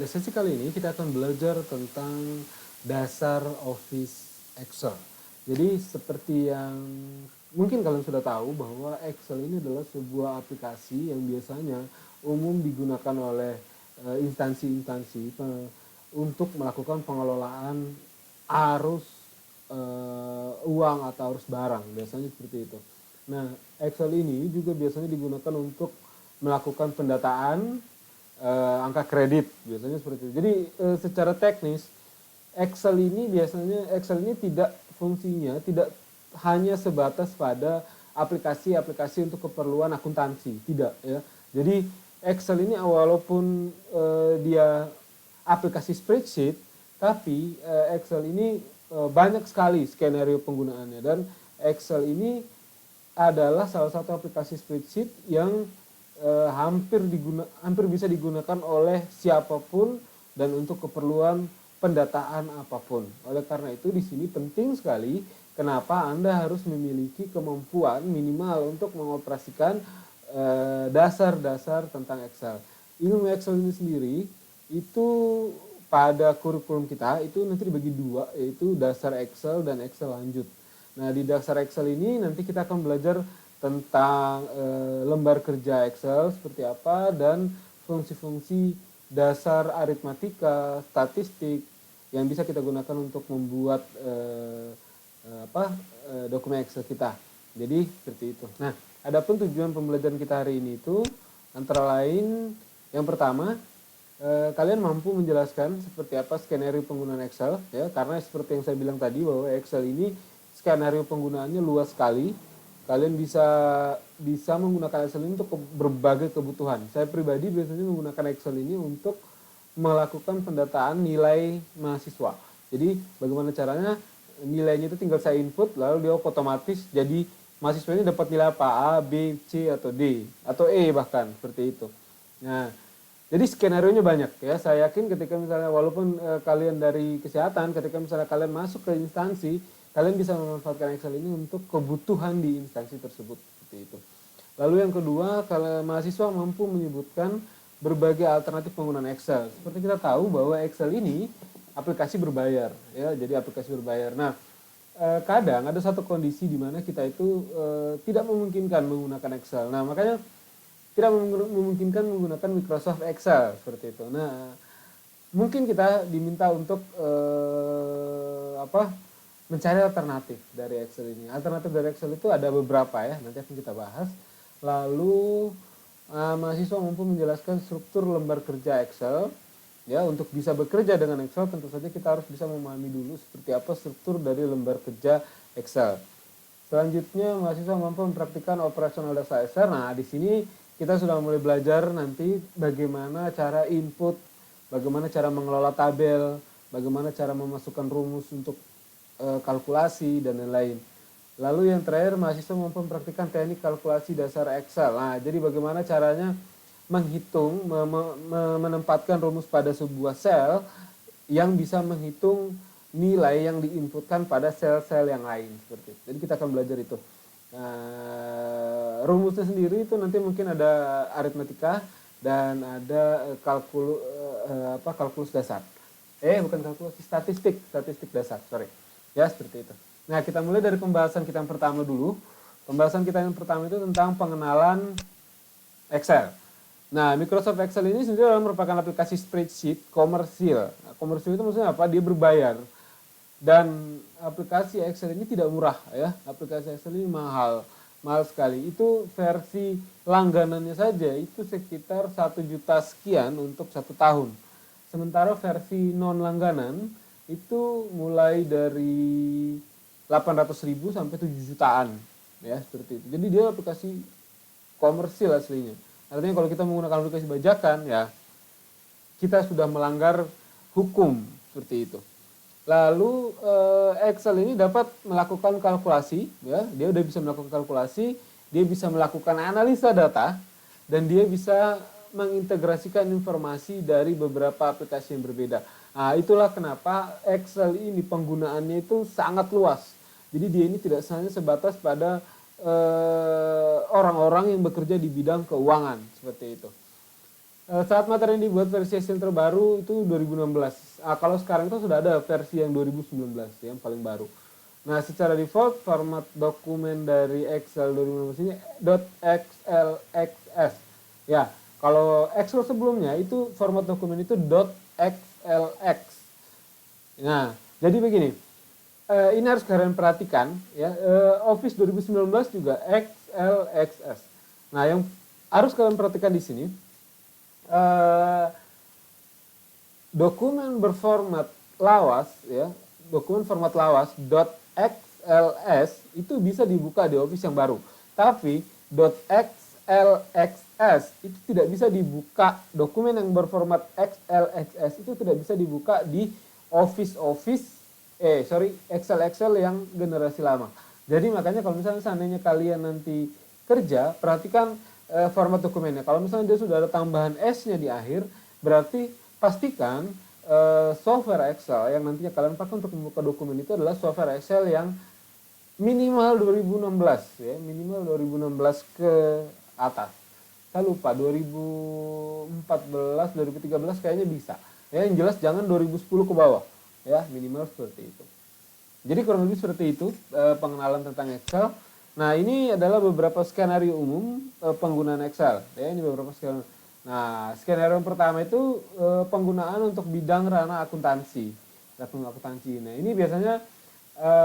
Di sesi kali ini kita akan belajar tentang dasar Office Excel. Jadi seperti yang mungkin kalian sudah tahu bahwa Excel ini adalah sebuah aplikasi yang biasanya umum digunakan oleh instansi-instansi untuk melakukan pengelolaan arus uang atau arus barang, biasanya seperti itu. Nah, Excel ini juga biasanya digunakan untuk melakukan pendataan angka kredit, biasanya seperti itu. Jadi secara teknis Excel ini tidak fungsinya tidak hanya sebatas pada aplikasi-aplikasi untuk keperluan akuntansi, tidak ya. Jadi Excel ini walaupun dia aplikasi spreadsheet, tapi Excel ini banyak sekali skenario penggunaannya, dan Excel ini adalah salah satu aplikasi spreadsheet yang hampir bisa digunakan oleh siapapun dan untuk keperluan pendataan apapun. Oleh karena itu di sini penting sekali kenapa Anda harus memiliki kemampuan minimal untuk mengoperasikan dasar-dasar tentang Excel. Ilmu Excel ini sendiri itu pada kurikulum kita itu nanti dibagi dua, yaitu dasar Excel dan Excel lanjut. Nah, di dasar Excel ini nanti kita akan belajar tentang lembar kerja Excel seperti apa dan fungsi-fungsi dasar aritmatika, statistik yang bisa kita gunakan untuk membuat dokumen Excel kita. Jadi seperti itu. Nah, adapun tujuan pembelajaran kita hari ini itu antara lain yang pertama kalian mampu menjelaskan seperti apa skenario penggunaan Excel ya, karena seperti yang saya bilang tadi bahwa Excel ini skenario penggunaannya luas sekali. Kalian bisa menggunakan Excel ini untuk berbagai kebutuhan. Saya pribadi biasanya menggunakan Excel ini untuk melakukan pendataan nilai mahasiswa. Jadi bagaimana caranya, nilainya itu tinggal saya input lalu dia otomatis jadi mahasiswa ini dapat nilai apa, A, B, C atau D atau E bahkan seperti itu. Nah, jadi skenario-nya banyak ya. Saya yakin ketika misalnya walaupun kalian dari kesehatan, ketika misalnya kalian masuk ke instansi, kalian bisa memanfaatkan Excel ini untuk kebutuhan di instansi tersebut seperti itu. Lalu yang kedua, kalau mahasiswa mampu menyebutkan berbagai alternatif penggunaan Excel. Seperti kita tahu bahwa Excel ini aplikasi berbayar ya, jadi aplikasi berbayar. Nah, kadang ada satu kondisi di mana kita itu tidak memungkinkan menggunakan Excel. Nah, makanya tidak memungkinkan menggunakan Microsoft Excel seperti itu. Nah, mungkin kita diminta untuk mencari alternatif dari Excel ini. Alternatif dari Excel itu ada beberapa ya, nanti akan kita bahas. Lalu mahasiswa mampu menjelaskan struktur lembar kerja Excel. Ya, untuk bisa bekerja dengan Excel tentu saja kita harus bisa memahami dulu seperti apa struktur dari lembar kerja Excel. Selanjutnya mahasiswa mampu mempraktikkan operasional dasar Excel. Nah, di sini kita sudah mulai belajar nanti bagaimana cara input, bagaimana cara mengelola tabel, bagaimana cara memasukkan rumus untuk kalkulasi dan lain-lain. Lalu yang terakhir, mahasiswa mampu mempraktikkan teknik kalkulasi dasar Excel. Nah, jadi bagaimana caranya menghitung, menempatkan rumus pada sebuah sel yang bisa menghitung nilai yang diinputkan pada sel-sel yang lain seperti itu. Jadi kita akan belajar itu. Nah, rumusnya sendiri itu nanti mungkin ada aritmatika dan ada kalkulus dasar. Bukan kalkulasi, statistik dasar, sorry. Ya, seperti itu. Nah, kita mulai dari pembahasan kita yang pertama dulu. Pembahasan kita yang pertama itu tentang pengenalan Excel. Nah, Microsoft Excel ini sendiri merupakan aplikasi spreadsheet komersil. Nah, komersil itu maksudnya apa? Dia berbayar. Dan aplikasi Excel ini tidak murah ya. Aplikasi Excel ini mahal sekali. Itu versi langganannya saja itu sekitar 1 juta sekian untuk 1 tahun. Sementara versi non langganan itu mulai dari 800.000 sampai 7 jutaan ya, seperti itu. Jadi dia aplikasi komersil aslinya. Artinya kalau kita menggunakan aplikasi bajakan ya kita sudah melanggar hukum seperti itu. Lalu Excel ini dapat melakukan kalkulasi ya, dia udah bisa melakukan kalkulasi, dia bisa melakukan analisa data dan dia bisa mengintegrasikan informasi dari beberapa aplikasi yang berbeda. Nah, itulah kenapa Excel ini penggunaannya itu sangat luas. Jadi dia ini tidak hanya sebatas pada orang-orang yang bekerja di bidang keuangan seperti itu. Saat materi yang dibuat versi Excel terbaru itu 2016. Kalau sekarang itu sudah ada versi yang 2019 yang paling baru. Nah, secara default format dokumen dari Excel 2016 ini .xlxs. Ya, kalau Excel sebelumnya itu format dokumen itu .xlx. Nah, jadi begini. Ini harus kalian perhatikan ya. Office 2019 juga XLXS. Nah, yang harus kalian perhatikan di sini dokumen berformat lawas ya, dokumen format lawas .xls itu bisa dibuka di Office yang baru. Tapi .xlxs itu tidak bisa dibuka, dokumen yang berformat XLXS itu tidak bisa dibuka di Excel yang generasi lama. Jadi makanya kalau misalnya seandainya kalian nanti kerja, perhatikan format dokumennya. Kalau misalnya dia sudah ada tambahan S-nya di akhir, berarti pastikan software Excel yang nantinya kalian pakai untuk membuka dokumen itu adalah software Excel yang minimal 2016 ya, minimal 2016 ke atas. Saya lupa 2014, 2013 kayaknya bisa. Ya, yang jelas jangan 2010 ke bawah. Ya, minimal seperti itu. Jadi kurang lebih seperti itu pengenalan tentang Excel. Nah, ini adalah beberapa skenario umum penggunaan Excel. Ya, ini beberapa skenario. Nah, skenario yang pertama itu penggunaan untuk bidang ranah akuntansi. Nah, ini biasanya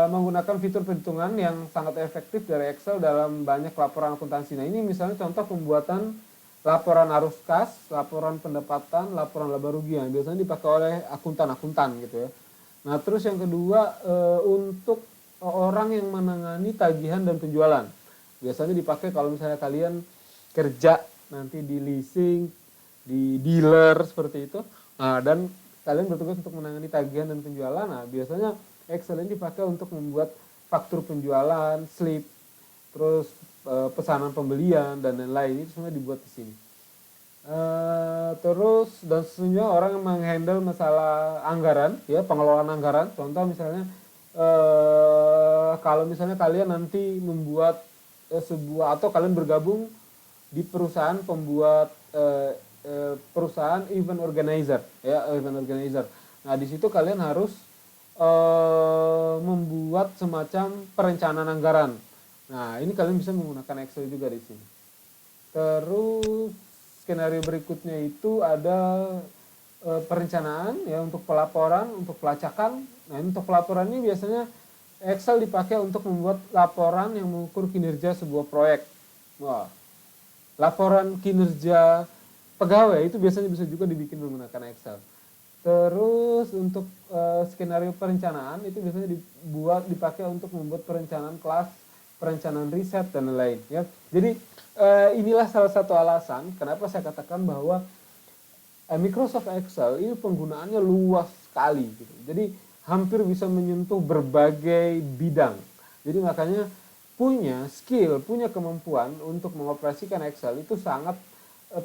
menggunakan fitur perhitungan yang sangat efektif dari Excel dalam banyak laporan akuntansi. Nah, ini misalnya contoh pembuatan laporan arus kas, laporan pendapatan, laporan laba rugi yang biasanya dipakai oleh akuntan gitu ya. Nah, terus yang kedua untuk orang yang menangani tagihan dan penjualan. Biasanya dipakai kalau misalnya kalian kerja nanti di leasing, di dealer seperti itu. Nah, dan kalian bertugas untuk menangani tagihan dan penjualan. Nah, biasanya Excel ini dipakai untuk membuat faktur penjualan, slip, terus pesanan pembelian dan lain-lain itu semua dibuat di sini. Terus dan sesungguhnya orang yang menghandle masalah anggaran ya, pengelolaan anggaran. Contoh misalnya kalau misalnya kalian nanti membuat sebuah atau kalian bergabung di perusahaan pembuat perusahaan event organizer ya, event organizer. Nah, di situ kalian harus membuat semacam perencanaan anggaran. Nah, ini kalian bisa menggunakan Excel juga di sini. Terus skenario berikutnya itu ada perencanaan ya untuk pelaporan, untuk pelacakan. Nah, untuk pelaporan ini biasanya Excel dipakai untuk membuat laporan yang mengukur kinerja sebuah proyek. Wah, laporan kinerja pegawai itu biasanya bisa juga dibikin menggunakan Excel. Terus untuk skenario perencanaan itu biasanya dipakai untuk membuat perencanaan kelas, perencanaan riset dan lain-lain ya. Jadi inilah salah satu alasan kenapa saya katakan bahwa Microsoft Excel ini penggunaannya luas sekali gitu. Jadi hampir bisa menyentuh berbagai bidang. Jadi makanya punya skill, punya kemampuan untuk mengoperasikan Excel itu sangat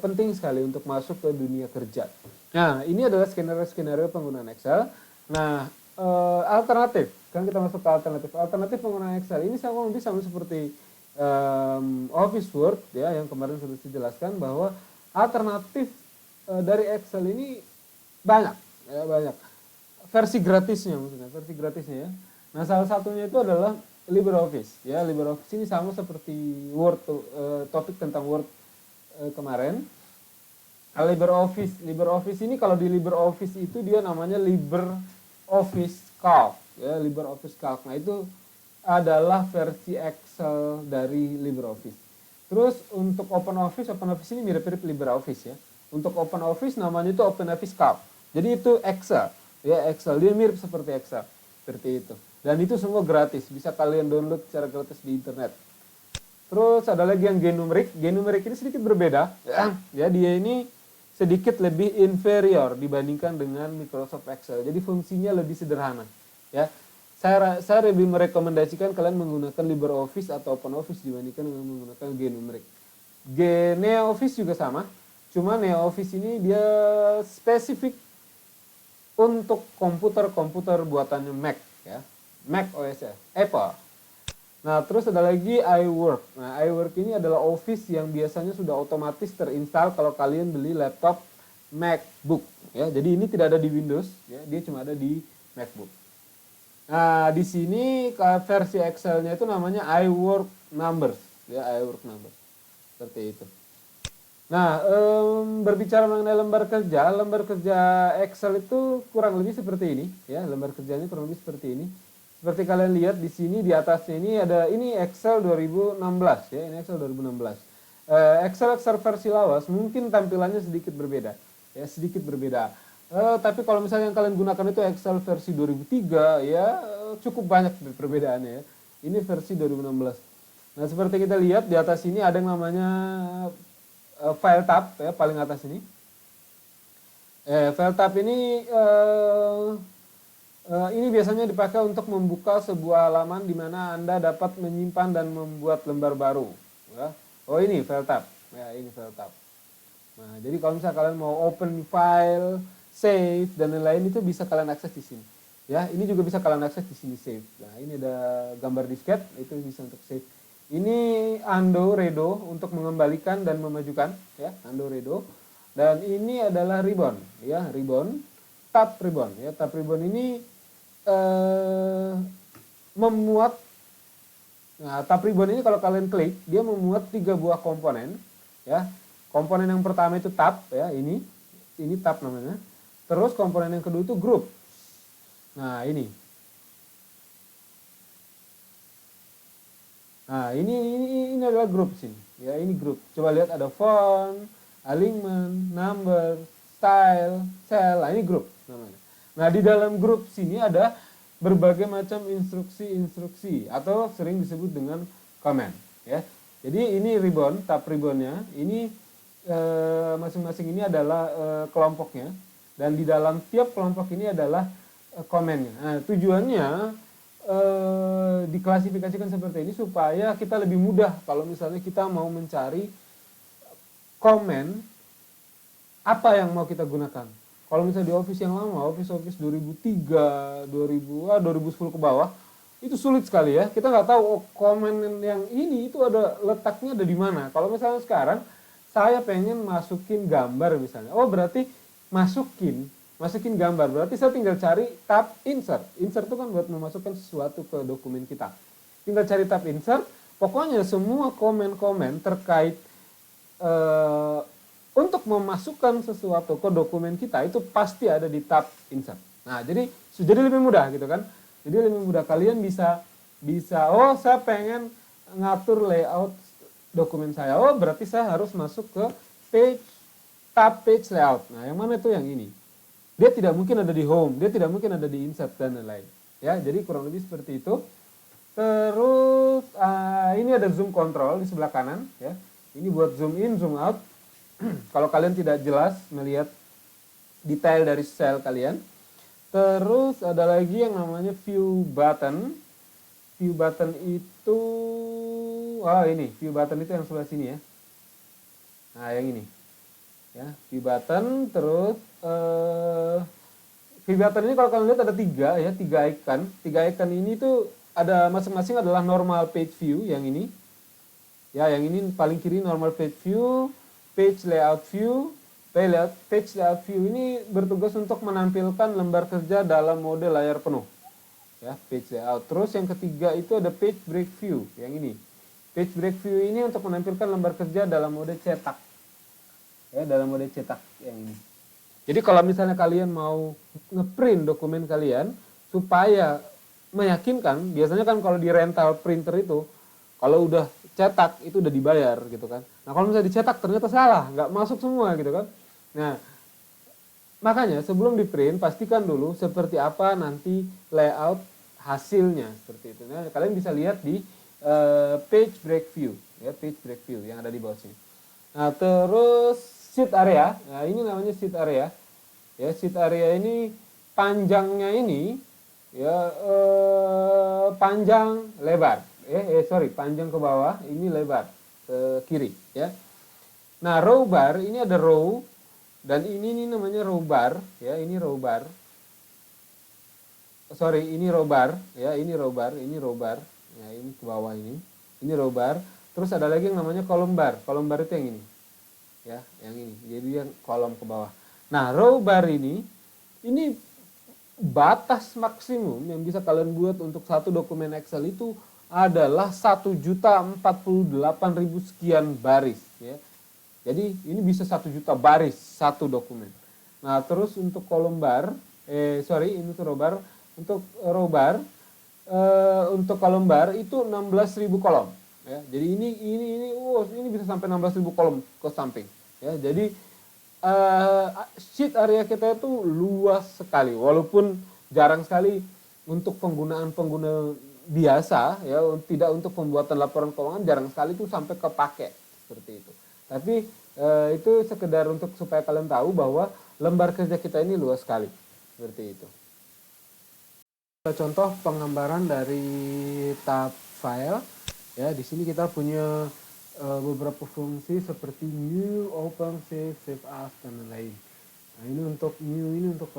penting sekali untuk masuk ke dunia kerja. Nah, ini adalah skenario penggunaan Excel. Nah, alternatif, kan kita masuk ke alternatif. Alternatif penggunaan Excel ini sama seperti Office Word ya, yang kemarin sudah dijelaskan bahwa alternatif dari Excel ini banyak ya, banyak. Versi gratisnya ya. Nah, salah satunya itu adalah LibreOffice ya. LibreOffice ini sama seperti Word, topik tentang Word kemarin. LibreOffice ini kalau di LibreOffice itu dia namanya LibreOffice Calc ya, LibreOffice Calc. Nah, itu adalah versi Excel dari LibreOffice. Terus untuk OpenOffice ini mirip-mirip LibreOffice ya. Untuk OpenOffice namanya itu OpenOffice Calc. Jadi itu Excel ya, Excel dia mirip seperti Excel seperti itu. Dan itu semua gratis, bisa kalian download secara gratis di internet. Terus ada lagi yang GNumeric. GNumeric ini sedikit berbeda ya, dia ini sedikit lebih inferior dibandingkan dengan Microsoft Excel. Jadi fungsinya lebih sederhana ya. Saya lebih merekomendasikan kalian menggunakan LibreOffice atau OpenOffice dibandingkan dengan menggunakan GNumeric. NeoOffice juga sama, cuma NeoOffice ini dia spesifik untuk komputer buatannya Mac ya, Mac OS ya, Apple. Nah, terus ada lagi iWork. Nah, iWork ini adalah Office yang biasanya sudah otomatis terinstall kalau kalian beli laptop MacBook. Ya, jadi ini tidak ada di Windows, ya, dia cuma ada di MacBook. Nah, di sini versi Excel-nya itu namanya iWork Numbers, ya, iWork Numbers. Seperti itu. Nah, berbicara mengenai lembar kerja Excel itu kurang lebih seperti ini, ya, lembar kerjanya kurang lebih seperti ini. Seperti kalian lihat di sini di atasnya ini ada ini Excel 2016, ya, ini Excel 2016. Excel versi lawas mungkin tampilannya sedikit berbeda, ya, sedikit berbeda. Tapi kalau misalnya yang kalian gunakan itu Excel versi 2003, ya, cukup banyak perbedaannya, ya. Ini versi 2016. Nah, seperti kita lihat di atas ini ada yang namanya file tab, ya, paling atas ini. File tab ini biasanya dipakai untuk membuka sebuah halaman di mana Anda dapat menyimpan dan membuat lembar baru. Ya. Oh, ini file tab, ya, ini file tab. Nah, jadi kalau misalnya kalian mau open file, save dan lain-lain itu bisa kalian akses di sini. Ya, ini juga bisa kalian akses di sini save. Nah, ini ada gambar disket, itu bisa untuk save. Ini undo redo untuk mengembalikan dan memajukan, ya, undo redo. Dan ini adalah ribbon, ya, ribbon, tab ribbon, ya, tab ribbon ini memuat. Nah, tab ribbon ini kalau kalian klik, dia memuat 3 buah komponen, ya. Komponen yang pertama itu tab, ya, ini tab namanya. Terus komponen yang kedua itu group. Nah, ini. Nah, ini adalah group sini. Ya, ini group. Coba lihat ada font, alignment, number, style, cell. Nah, ini group namanya. Nah, di dalam grup sini ada berbagai macam instruksi-instruksi atau sering disebut dengan command, ya. Jadi ini ribbon, tab ribbonnya. Ini masing-masing ini adalah kelompoknya, dan di dalam tiap kelompok ini adalah command-nya. Nah, tujuannya diklasifikasikan seperti ini supaya kita lebih mudah kalau misalnya kita mau mencari komen apa yang mau kita gunakan. Kalau misalnya di Office yang lama, Office 2003, 2010 ke bawah, itu sulit sekali, ya. Kita nggak tahu komen yang ini itu ada letaknya ada di mana. Kalau misalnya sekarang saya pengen masukin gambar misalnya, oh berarti masukin gambar, berarti saya tinggal cari tab insert. Insert itu kan buat memasukkan sesuatu ke dokumen kita. Tinggal cari tab insert, pokoknya semua komen-komen terkait untuk memasukkan sesuatu ke dokumen kita itu pasti ada di tab insert. Nah, jadi lebih mudah gitu kan. Jadi lebih mudah, kalian bisa oh saya pengen ngatur layout dokumen saya. Oh, berarti saya harus masuk ke tab page layout. Nah, yang mana itu yang ini? Dia tidak mungkin ada di home, dia tidak mungkin ada di insert dan lain-lain. Ya, jadi kurang lebih seperti itu. Terus ini ada zoom control di sebelah kanan, ya. Ini buat zoom in, zoom out. Kalau kalian tidak jelas melihat detail dari sel kalian. Terus ada lagi yang namanya view button. View button itu, ini view button itu yang sebelah sini, ya. Nah, yang ini, ya, view button. Terus view button ini kalau kalian lihat ada 3, ya, 3 icon. 3 icon ini tuh ada masing-masing adalah normal page view. Yang ini, ya, yang ini paling kiri normal page view. Page layout view, page layout view ini bertugas untuk menampilkan lembar kerja dalam mode layar penuh, ya, page layout. Terus yang ketiga itu ada page break view, yang ini. Page break view ini untuk menampilkan lembar kerja dalam mode cetak, ya, dalam mode cetak yang ini. Jadi kalau misalnya kalian mau ngeprint dokumen kalian supaya meyakinkan, biasanya kan kalau di rental printer itu kalau udah cetak itu udah dibayar gitu kan. Nah, kalau misalnya dicetak ternyata salah, nggak masuk semua gitu kan. Nah, makanya sebelum di print pastikan dulu seperti apa nanti layout hasilnya seperti itu. Nah, kalian bisa lihat di page break view, ya, page break view yang ada di bawah sini. Nah, terus sheet area. Nah, ini namanya sheet area. Ya, sheet area ini panjangnya ini, ya, panjang lebar. Panjang ke bawah, ini lebar ke kiri, ya. Nah, row bar ini ada row dan ini namanya row bar, ya, ini row bar. Ini row bar, ya, ini row bar, ini row bar. ya ini ke bawah ini row bar. Terus ada lagi yang namanya column bar. Column bar itu yang ini, ya, yang ini. Jadi yang kolom ke bawah. Nah, row bar ini batas maksimum yang bisa kalian buat untuk satu dokumen Excel itu adalah 1.048.000 sekian baris, ya. Jadi ini bisa 1 juta baris satu dokumen. Nah, terus untuk kolom bar, ini tuh row bar. Untuk row bar, untuk kolom bar itu 16.000 kolom. Ya, jadi ini bisa sampai 16.000 kolom ke samping. Ya, jadi sheet area kita itu luas sekali. Walaupun jarang sekali untuk penggunaan pengguna biasa, ya, tidak untuk pembuatan laporan keuangan jarang sekali itu sampai kepake seperti itu. Tapi itu sekedar untuk supaya kalian tahu bahwa lembar kerja kita ini luas sekali, seperti itu. Contoh penggambaran dari tab file, ya, di sini kita punya beberapa fungsi seperti new, open, save as, dan lain-lain. Nah, ini untuk new ini untuk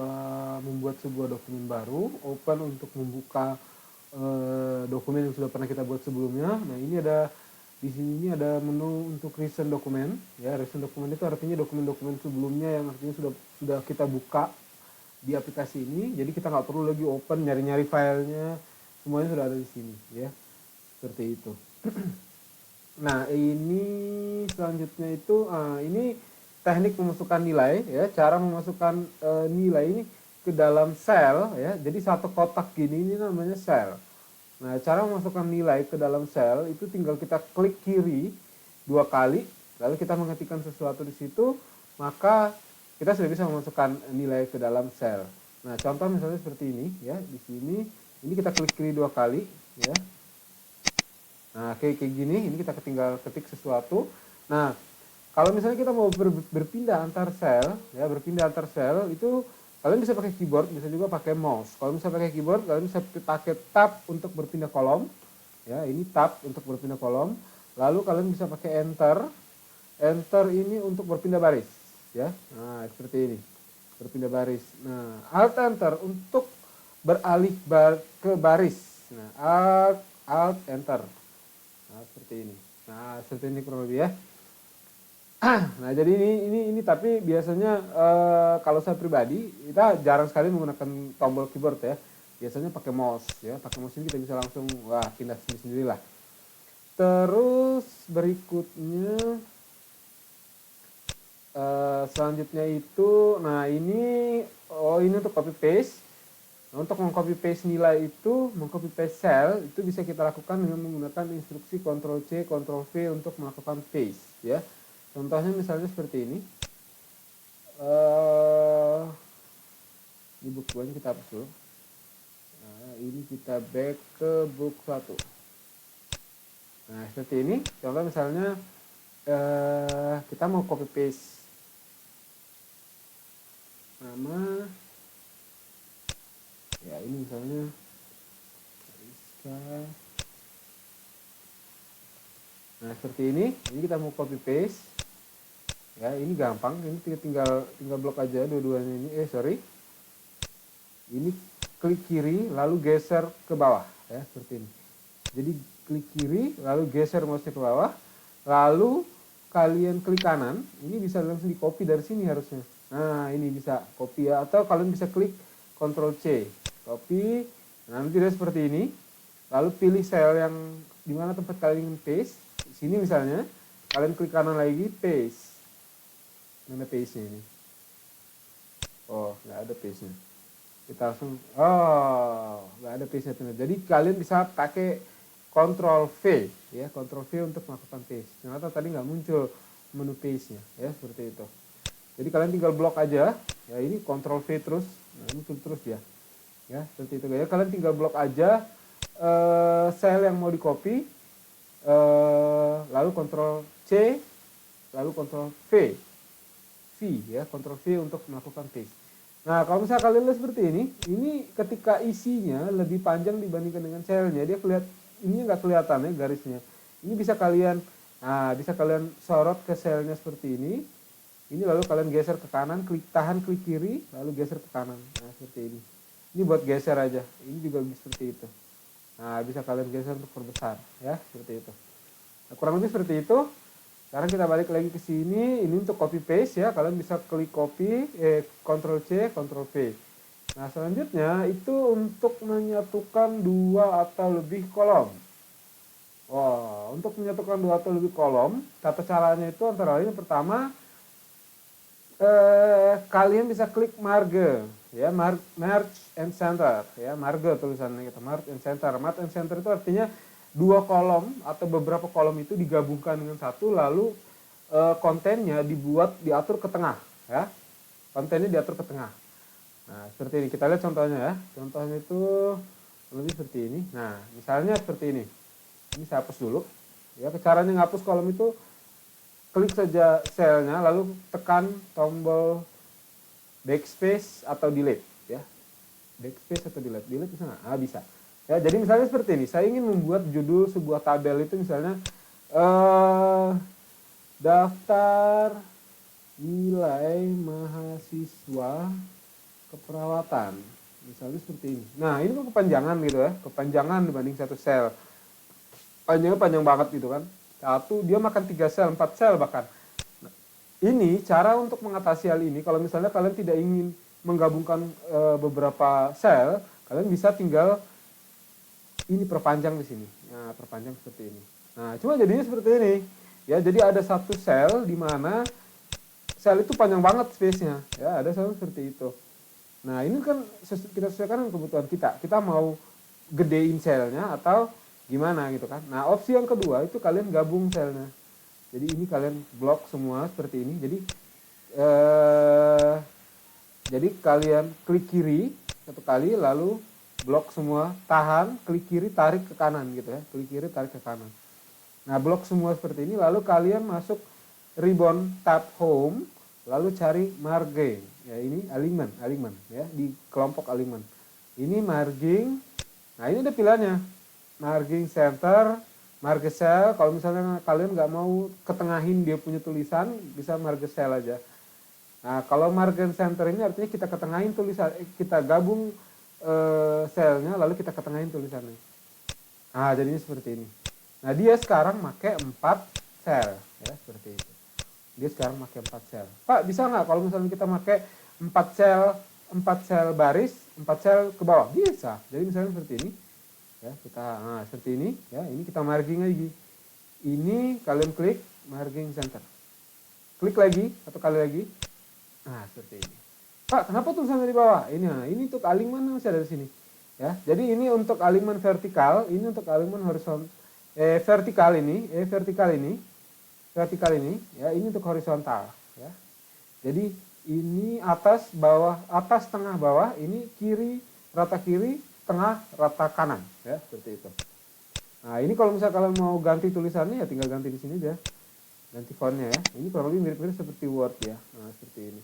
membuat sebuah dokumen baru, open untuk membuka dokumen yang sudah pernah kita buat sebelumnya. Nah, ini ada di sini ada menu untuk recent dokumen, ya. Recent dokumen itu artinya dokumen-dokumen sebelumnya yang artinya sudah kita buka di aplikasi ini. Jadi kita nggak perlu lagi open nyari-nyari filenya, semuanya sudah ada di sini, ya. Seperti itu. Nah, ini selanjutnya itu ini teknik memasukkan nilai, ya. Cara memasukkan nilai ini ke dalam sel, ya. Jadi satu kotak gini ini namanya sel. Nah, cara memasukkan nilai ke dalam sel itu tinggal kita klik kiri 2 kali, lalu kita mengetikkan sesuatu di situ, maka kita sudah bisa memasukkan nilai ke dalam sel. Nah, contoh misalnya seperti ini, ya. Di sini ini kita klik kiri 2 kali, ya. Nah, kayak gini, ini kita tinggal ketik sesuatu. Nah, kalau misalnya kita mau berpindah antar sel, ya, berpindah antar sel itu kalian bisa pakai keyboard, bisa juga pakai mouse. Kalau misalnya pakai keyboard, kalian bisa pakai tab untuk berpindah kolom. Ya, ini tab untuk berpindah kolom. Lalu kalian bisa pakai enter. Enter ini untuk berpindah baris, ya. Nah, seperti ini. Berpindah baris. Nah, alt enter untuk beralih ke baris. Nah, alt enter. Nah, seperti ini. Nah, seperti ini kurang lebih, ya. Nah, jadi ini tapi biasanya kalau saya pribadi kita jarang sekali menggunakan tombol keyboard, ya. Biasanya pakai mouse, ya. Pakai mouse ini kita bisa langsung pindah sendiri lah. Terus berikutnya selanjutnya itu, nah ini untuk copy paste. Nah, untuk mengcopy paste nilai itu, mengcopy paste sel itu bisa kita lakukan dengan menggunakan instruksi Ctrl C, Ctrl V untuk melakukan paste, ya. Contohnya misalnya seperti ini. Ini book 2 kita hapus dulu. Nah, ini kita back ke book 1. Nah, seperti ini. Contoh misalnya kita mau copy paste nama, ya, ini misalnya Rizka. Nah, seperti ini kita mau copy paste. Ya, ini gampang, ini tinggal blok aja dua-duanya ini. Ini klik kiri lalu geser ke bawah, ya, seperti ini. Jadi klik kiri lalu geser mouse-nya ke bawah, lalu kalian klik kanan, ini bisa langsung di copy dari sini harusnya. Nah, ini bisa copy, ya, atau kalian bisa klik Ctrl C, copy. Nah, nanti dia seperti ini. Lalu pilih sel yang dimana tempat kalian ingin paste. Di sini misalnya, kalian klik kanan lagi, paste. Mana paste-nya ini? Oh, nggak ada paste-nya. Kita langsung, nggak ada paste-nya. Jadi kalian bisa pakai Ctrl V, ya, Ctrl V untuk melakukan paste. Ternyata tadi nggak muncul menu paste-nya, ya, seperti itu. Jadi kalian tinggal blok aja, ya, ini Ctrl V terus, nah, ini terus ya, ya, seperti itu. Ya, kalian tinggal blok aja sel yang mau di copy, lalu Ctrl C, lalu Ctrl V, ya, Ctrl V untuk melakukan paste. Nah, kalau misalnya kalian lihat seperti ini ketika isinya lebih panjang dibandingkan dengan selnya, dia ini nggak kelihatan, ya, garisnya. Ini bisa kalian sorot ke selnya seperti ini. Ini lalu kalian geser ke kanan, tahan klik kiri, lalu geser ke kanan. Nah, seperti ini. Ini buat geser aja. Ini juga seperti itu. Nah, bisa kalian geser untuk perbesar ya, seperti itu. Nah, kurang lebih seperti itu. Sekarang kita balik lagi ke sini, ini untuk copy paste ya, kalian bisa klik copy, Ctrl C, Ctrl V. Nah, selanjutnya itu untuk menyatukan dua atau lebih kolom. Wah, untuk menyatukan dua atau lebih kolom, tata caranya itu antara lain yang pertama, kalian bisa klik marge, ya, merge and center, ya, marge tulisannya gitu, merge and center. Merge and center itu artinya dua kolom atau beberapa kolom itu digabungkan dengan satu, lalu kontennya diatur ke tengah, ya, kontennya diatur ke tengah. Nah, seperti ini, kita lihat contohnya ya, contohnya itu lebih seperti ini. Nah, misalnya seperti ini. Ini saya hapus dulu. Ya, caranya ngapus kolom itu klik saja selnya lalu tekan tombol backspace atau delete ya. Backspace atau delete. Delete bisa nggak? Ah, bisa. Ya, jadi misalnya seperti ini. Saya ingin membuat judul sebuah tabel itu misalnya daftar nilai mahasiswa keperawatan. Misalnya seperti ini. Nah, ini tuh kepanjangan gitu ya. Kepanjangan dibanding satu sel. Panjangnya panjang banget gitu kan. Satu, dia makan 3 sel, 4 sel bahkan. Nah, ini cara untuk mengatasi hal ini. Kalau misalnya kalian tidak ingin menggabungkan beberapa sel, kalian bisa tinggal ini perpanjang di sini. Nah, perpanjang seperti ini. Nah, cuma jadinya seperti ini. Ya, jadi ada satu sel di mana sel itu panjang banget space-nya. Ya, ada sel seperti itu. Nah, ini kan kita sesuaikan dengan kebutuhan kita. Kita mau gedein selnya atau gimana gitu kan. Nah, opsi yang kedua itu kalian gabung selnya. Jadi ini kalian blok semua seperti ini. Jadi kalian klik kiri satu kali lalu blok semua, tahan, klik kiri, tarik ke kanan gitu ya. Klik kiri, tarik ke kanan. Nah, blok semua seperti ini lalu kalian masuk ribbon tab home lalu cari margin. Ya, ini alignment ya, di kelompok alignment. Ini margin. Nah, ini ada pilihannya. Margin center, marge cell. Kalau misalnya kalian nggak mau ketengahin dia punya tulisan, bisa marge cell aja. Nah, kalau margin center ini artinya kita ketengahin tulisan, kita gabung selnya, lalu kita ketengahin tulisannya. Nah, jadinya seperti ini. Nah, dia sekarang pakai 4 sel, ya seperti itu. Dia sekarang pakai 4 sel. Pak, bisa nggak kalau misalnya kita pakai 4 sel baris, 4 sel ke bawah? Bisa. Jadi misalnya seperti ini. Ya, kita seperti ini ya, ini kita margin lagi. Ini kalian klik margin center. Klik lagi satu kali lagi. Nah, seperti ini. Pak, kenapa tulisannya di bawah? Ini untuk alignment masih ada di sini. Ya, jadi ini untuk alignment vertikal, ini untuk alignment horizontal. Vertikal ini, vertikal ini ya, ini untuk horizontal ya. Jadi ini atas, bawah, atas, tengah, bawah, ini kiri, rata kiri, tengah, rata kanan ya, seperti itu. Nah, ini kalau misalnya kalian mau ganti tulisannya ya tinggal ganti di sini aja. Ganti fontnya ya. Ini kurang lebih mirip-mirip seperti Word ya. Nah, seperti ini.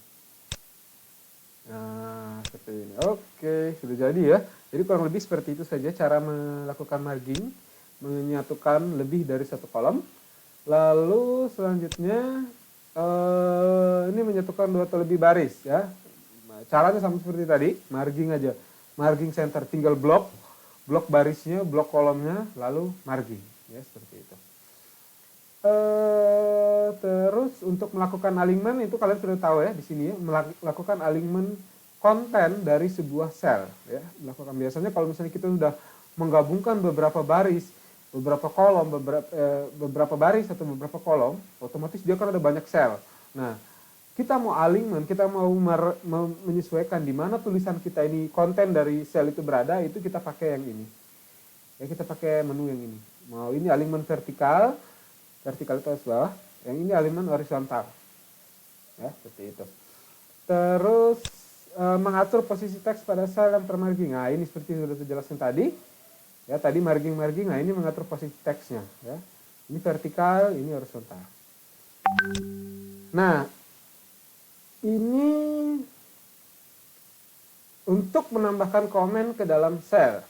Nah, seperti ini. Oke, sudah jadi ya. Jadi kurang lebih seperti itu saja cara melakukan margin, menyatukan lebih dari satu kolom. Lalu selanjutnya ini menyatukan 2 atau lebih baris ya. Nah, caranya sama seperti tadi, margin aja. Margin center, tinggal blok barisnya, blok kolomnya, lalu margin ya, seperti itu. Terus untuk melakukan alignment itu kalian sudah tahu ya di sini ya, melakukan alignment konten dari sebuah sel ya. Melakukan biasanya kalau misalnya kita sudah menggabungkan beberapa baris, beberapa kolom, beberapa baris atau beberapa kolom, otomatis dia kan ada banyak sel. Nah, kita mau alignment, kita mau menyesuaikan di mana tulisan kita ini, konten dari sel itu berada, itu kita pakai yang ini. Ya, kita pakai menu yang ini. Mau ini alignment vertikal itu atas bawah. Yang ini alignment horizontal. Ya, seperti itu. Terus mengatur posisi teks pada sel yang termargin. Nah, ini seperti sudah dijelaskan tadi. Ya, tadi margin. Nah, ini mengatur posisi teksnya. Ya. Ini vertikal, ini horizontal. Nah, ini untuk menambahkan komen ke dalam sel.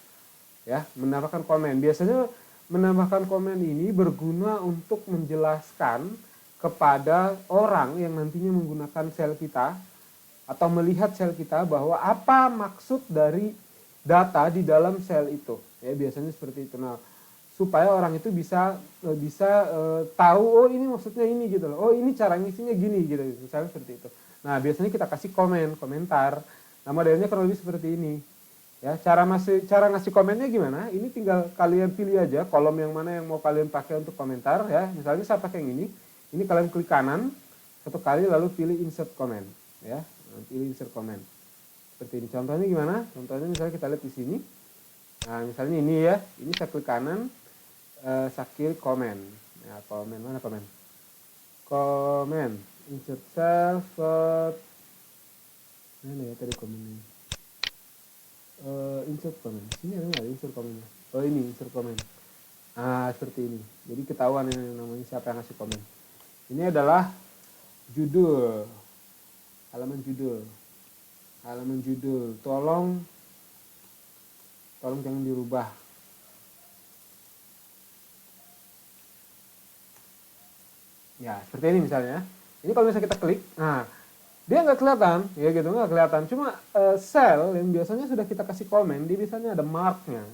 Ya, menambahkan komen. Biasanya menambahkan komen ini berguna untuk menjelaskan kepada orang yang nantinya menggunakan sel kita atau melihat sel kita bahwa apa maksud dari data di dalam sel itu. Ya biasanya seperti itu. Nah, supaya orang itu bisa tahu, oh ini maksudnya ini gitu loh. Oh ini cara ngisinya gini gitu. Misalnya seperti itu. Nah, biasanya kita kasih komentar. Nah, modelnya kurang lebih seperti ini. Ya, cara ngasih komennya gimana? Ini tinggal kalian pilih aja kolom yang mana yang mau kalian pakai untuk komentar ya. Misalnya saya pakai yang ini. Ini kalian klik kanan satu kali lalu pilih insert comment ya. Pilih insert comment. Seperti ini. Contohnya gimana? Contohnya misalnya kita lihat di sini. Nah, misalnya ini ya. Ini saya klik kanan, saya klik comment. Ya, comment mana comment? Comment. Insert cell, mana ya tadi komennya? Insert comment. Sini ada nggak insert comment? Oh ini insert comment. Nah seperti ini. Jadi ketahuan ini namanya siapa yang ngasih komen. Ini adalah judul, halaman judul. Tolong jangan dirubah. Ya seperti ini misalnya. Ini kalau misalnya kita klik, nah dia nggak kelihatan, ya gitu nggak kelihatan. Cuma sel yang biasanya sudah kita kasih komen, dia biasanya ada marknya.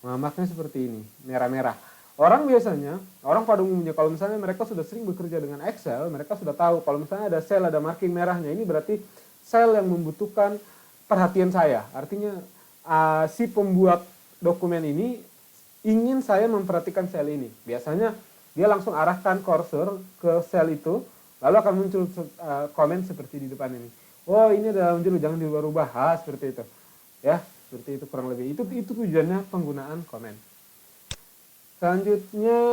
Nah, marknya seperti ini, merah-merah. Orang biasanya, orang pada umumnya kalau misalnya mereka sudah sering bekerja dengan Excel, mereka sudah tahu kalau misalnya ada sel, ada marking merahnya, ini berarti sel yang membutuhkan perhatian saya. Artinya si pembuat dokumen ini ingin saya memperhatikan sel ini. Biasanya dia langsung arahkan kursor ke sel itu, lalu akan muncul komen seperti di depan ini. Oh ini adalah judul, jangan dirubah-rubah, seperti itu. Ya, seperti itu kurang lebih. Itu tujuannya penggunaan komen. Selanjutnya,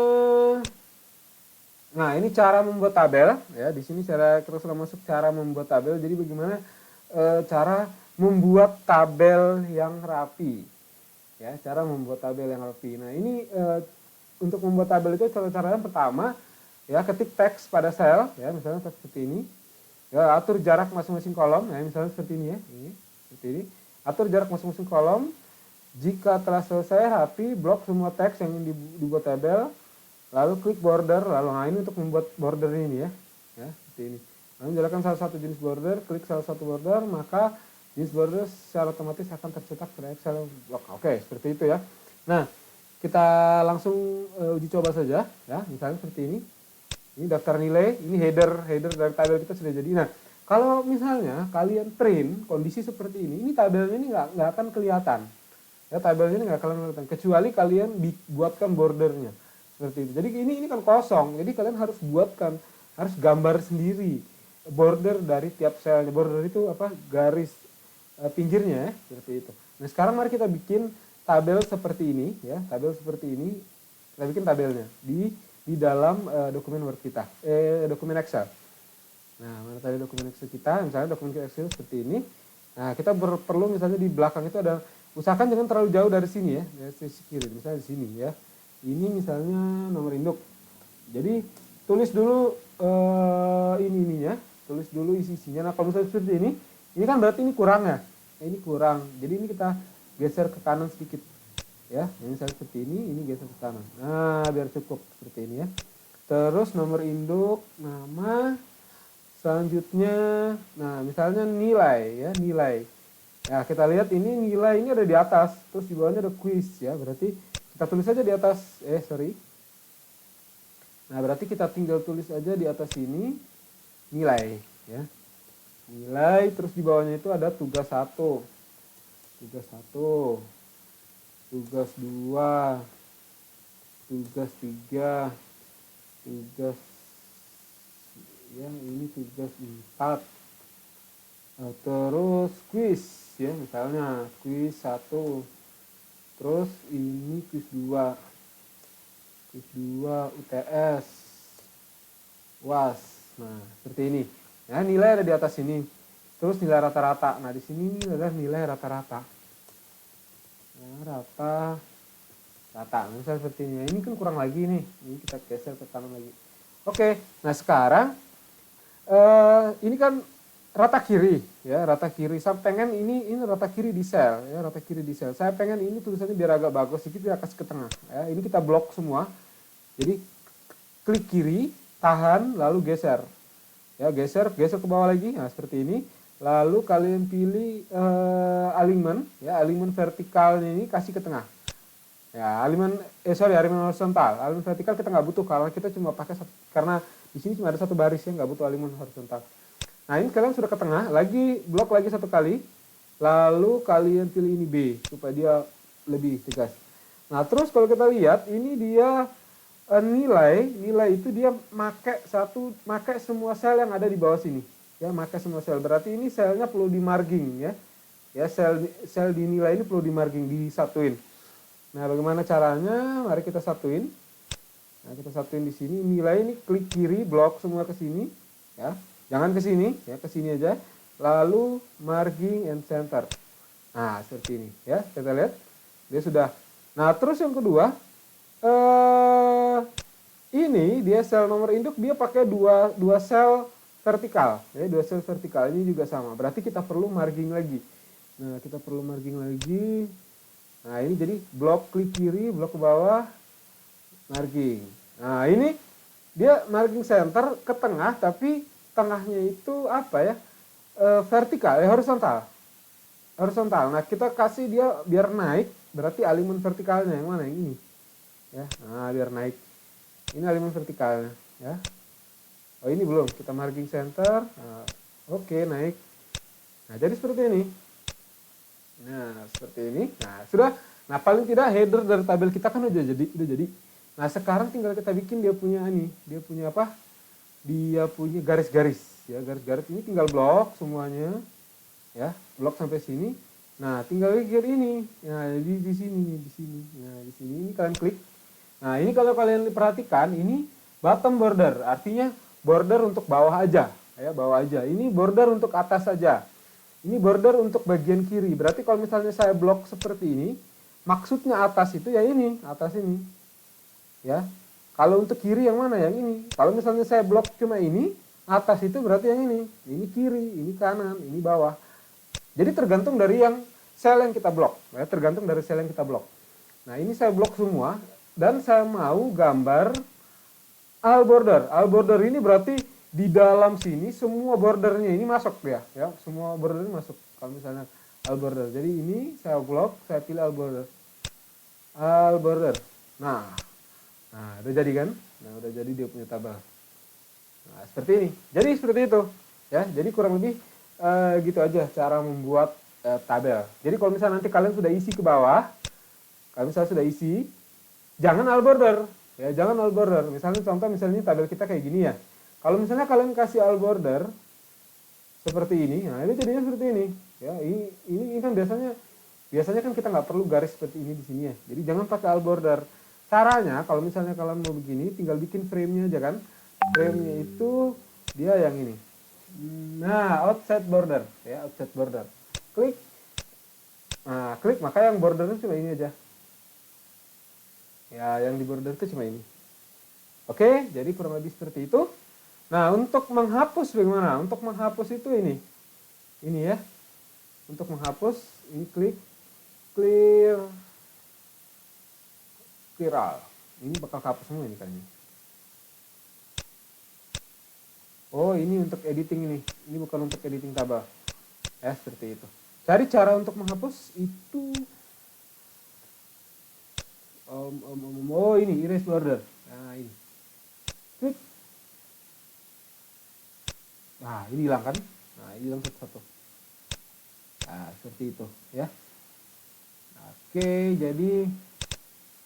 nah ini cara membuat tabel. Ya, di sini kita sudah masuk cara membuat tabel. Jadi bagaimana cara membuat tabel yang rapi. Ya, cara membuat tabel yang rapi. Nah ini untuk membuat tabel itu cara yang pertama. Ya, ketik teks pada sel, ya, misalnya seperti ini. Ya, atur jarak masing-masing kolom, ya, misalnya seperti ini ya, ini, seperti ini. Atur jarak masing-masing kolom. Jika telah selesai rapi, blok semua teks yang ingin dibuat tabel. Lalu klik border, lalu nah ini untuk membuat border ini ya, seperti ini. Lalu jalankan salah satu jenis border, klik salah satu border, maka jenis border secara otomatis akan tercetak pada Excel blok. Oke, seperti itu ya. Nah, kita langsung uji coba saja, ya, misalnya seperti ini. Ini daftar nilai, ini header dari tabel kita sudah jadi. Nah, kalau misalnya kalian print kondisi seperti ini tabelnya ini nggak akan kelihatan. Ya, tabelnya ini nggak akan kelihatan, kecuali kalian buatkan bordernya. Seperti itu. Jadi ini kan kosong, jadi kalian harus buatkan, harus gambar sendiri border dari tiap selnya. Border itu apa? Garis pinggirnya ya, seperti itu. Nah, sekarang mari kita bikin tabel seperti ini ya, tabel seperti ini. Kita bikin tabelnya di dalam dokumen Word kita, dokumen Excel. Nah, mana tadi dokumen Excel kita, misalnya dokumen Excel seperti ini. Nah, kita perlu misalnya di belakang itu ada, usahakan jangan terlalu jauh dari sini ya, dari sisi kiri, misalnya di sini ya. Ini misalnya nomor induk. Jadi tulis dulu ininya, tulis dulu isinya. Nah, kalau misalnya seperti ini kan berarti ini kurang ya. Ini kurang. Jadi ini kita geser ke kanan sedikit. Ya, ini misalnya seperti ini geser ke kanan. Nah, biar cukup seperti ini ya. Terus nomor induk, nama, selanjutnya, nah misalnya nilai ya, nilai. Ya, kita lihat ini nilai ini ada di atas, terus di bawahnya ada quiz ya, berarti kita tulis aja di atas, Nah, berarti kita tinggal tulis aja di atas ini nilai ya. Nilai, terus di bawahnya itu ada tugas 1. Tugas 1. Tugas 2, tugas 3, tugas ya ini tugas 4, terus quiz ya, misalnya quiz 1, terus ini quiz 2 UTS, UAS. Nah seperti ini ya, nilai ada di atas ini, terus nilai rata-rata. Nah di sini ini adalah nilai rata-rata. Rata, misalnya seperti ini. Ini kan kurang lagi nih. Ini kita geser ke kanan lagi. Oke, nah sekarang ini kan rata kiri ya, rata kiri. Saya pengen ini rata kiri di sel ya, rata kiri di sel. Saya pengen ini tulisannya biar agak bagus sedikit, kita kasih ke tengah ya. Ini kita blok semua. Jadi klik kiri, tahan, lalu geser. Ya, geser ke bawah lagi. Nah, seperti ini. Lalu kalian pilih alignment ya, alignment vertikalnya ini kasih ke tengah. Ya, halaman horizontal. Halaman vertikal kita nggak butuh karena kita cuma pakai karena di sini cuma ada satu baris ya, nggak butuh halaman horizontal. Nah, ini kalian sudah ke tengah, lagi blok lagi satu kali. Lalu kalian pilih ini B supaya dia lebih tegas. Nah, terus kalau kita lihat ini dia nilai itu dia pakai semua sel yang ada di bawah sini. Ya, pakai semua sel. Berarti ini selnya perlu di margin ya. Ya, sel di nilai ini perlu di margin, disatuin. Nah, bagaimana caranya? Mari kita satuin. Nah, kita satuin di sini. Nilai ini klik kiri, blok semua ke sini, ya. Jangan ke sini, ya, ke sini aja. Lalu margin and center. Nah, seperti ini, ya. Kita lihat. Dia sudah. Nah, terus yang kedua, ini dia sel nomor induk dia pakai dua sel vertikal, ya, dua sel vertikal ini juga sama. Berarti kita perlu margin lagi. Nah, kita perlu margin lagi. Nah, ini jadi blok klik kiri, blok ke bawah, margin. Nah, ini dia margin center ke tengah, tapi tengahnya itu apa ya? Vertikal, horizontal. Horizontal. Nah, kita kasih dia biar naik, berarti alimen vertikalnya yang mana? Yang ini. Ya, nah, biar naik. Ini alimen vertikalnya, ya. Oh, ini belum. Kita margin center. Nah, oke, naik. Nah, jadi seperti ini. Nah, seperti ini. Nah, sudah. Nah, paling tidak header dari tabel kita kan udah jadi. Nah, sekarang tinggal kita bikin dia punya ini. Dia punya apa? Dia punya garis-garis, ya. Garis-garis ini tinggal blok semuanya. Ya, blok sampai sini. Nah, tinggal bikin ini. Nah, di sini. Nah, di sini ini kalian klik. Nah, ini kalau kalian perhatikan ini bottom border, artinya border untuk bawah aja, ya, bawah aja. Ini border untuk atas saja. Ini border untuk bagian kiri. Berarti kalau misalnya saya blok seperti ini, maksudnya atas itu ya ini, atas ini. Ya. Kalau untuk kiri yang mana? Yang ini. Kalau misalnya saya blok cuma ini, atas itu berarti yang ini. Ini kiri, ini kanan, ini bawah. Jadi tergantung dari yang sel yang kita blok, ya, tergantung dari sel yang kita blok. Nah, ini saya blok semua dan saya mau gambar all border. All border ini berarti di dalam sini semua bordernya ini masuk ya, semua border ini masuk. Kalau misalnya all border, jadi ini saya blok, saya pilih all border, Nah, udah jadi kan? Nah, udah jadi dia punya tabel. Nah, seperti ini. Jadi seperti itu, ya. Jadi kurang lebih gitu aja cara membuat tabel. Jadi kalau misalnya nanti kalian sudah isi ke bawah, kalau misalnya sudah isi, jangan all border, ya, jangan all border. Misalnya contoh misalnya tabel kita kayak gini ya. Kalau misalnya kalian kasih all border seperti ini, nah ini jadinya seperti ini. Ya, ini kan biasanya kan kita nggak perlu garis seperti ini di sini ya. Jadi jangan pakai all border. Caranya kalau misalnya kalian mau begini, tinggal bikin frame-nya aja kan. Frame-nya itu dia yang ini. Nah, outside border, ya, outside border. Klik. Nah, klik, maka yang bordernya cuma ini aja. Ya, yang di border itu cuma ini. Oke, jadi kurang lebih seperti itu. Nah, untuk menghapus bagaimana? Untuk menghapus itu ini. Ini ya. Untuk menghapus, ini klik clear all. Ini bakal hapus semua ini kayaknya. Oh, ini untuk editing ini. Ini bukan untuk editing tabel. Ya, seperti itu. Cari cara untuk menghapus itu. Oh, ini erase border. Nah, ini. Klik. Nah, ini hilang kan? Nah, ini hilang satu-satu. Nah, seperti itu, ya. Oke, jadi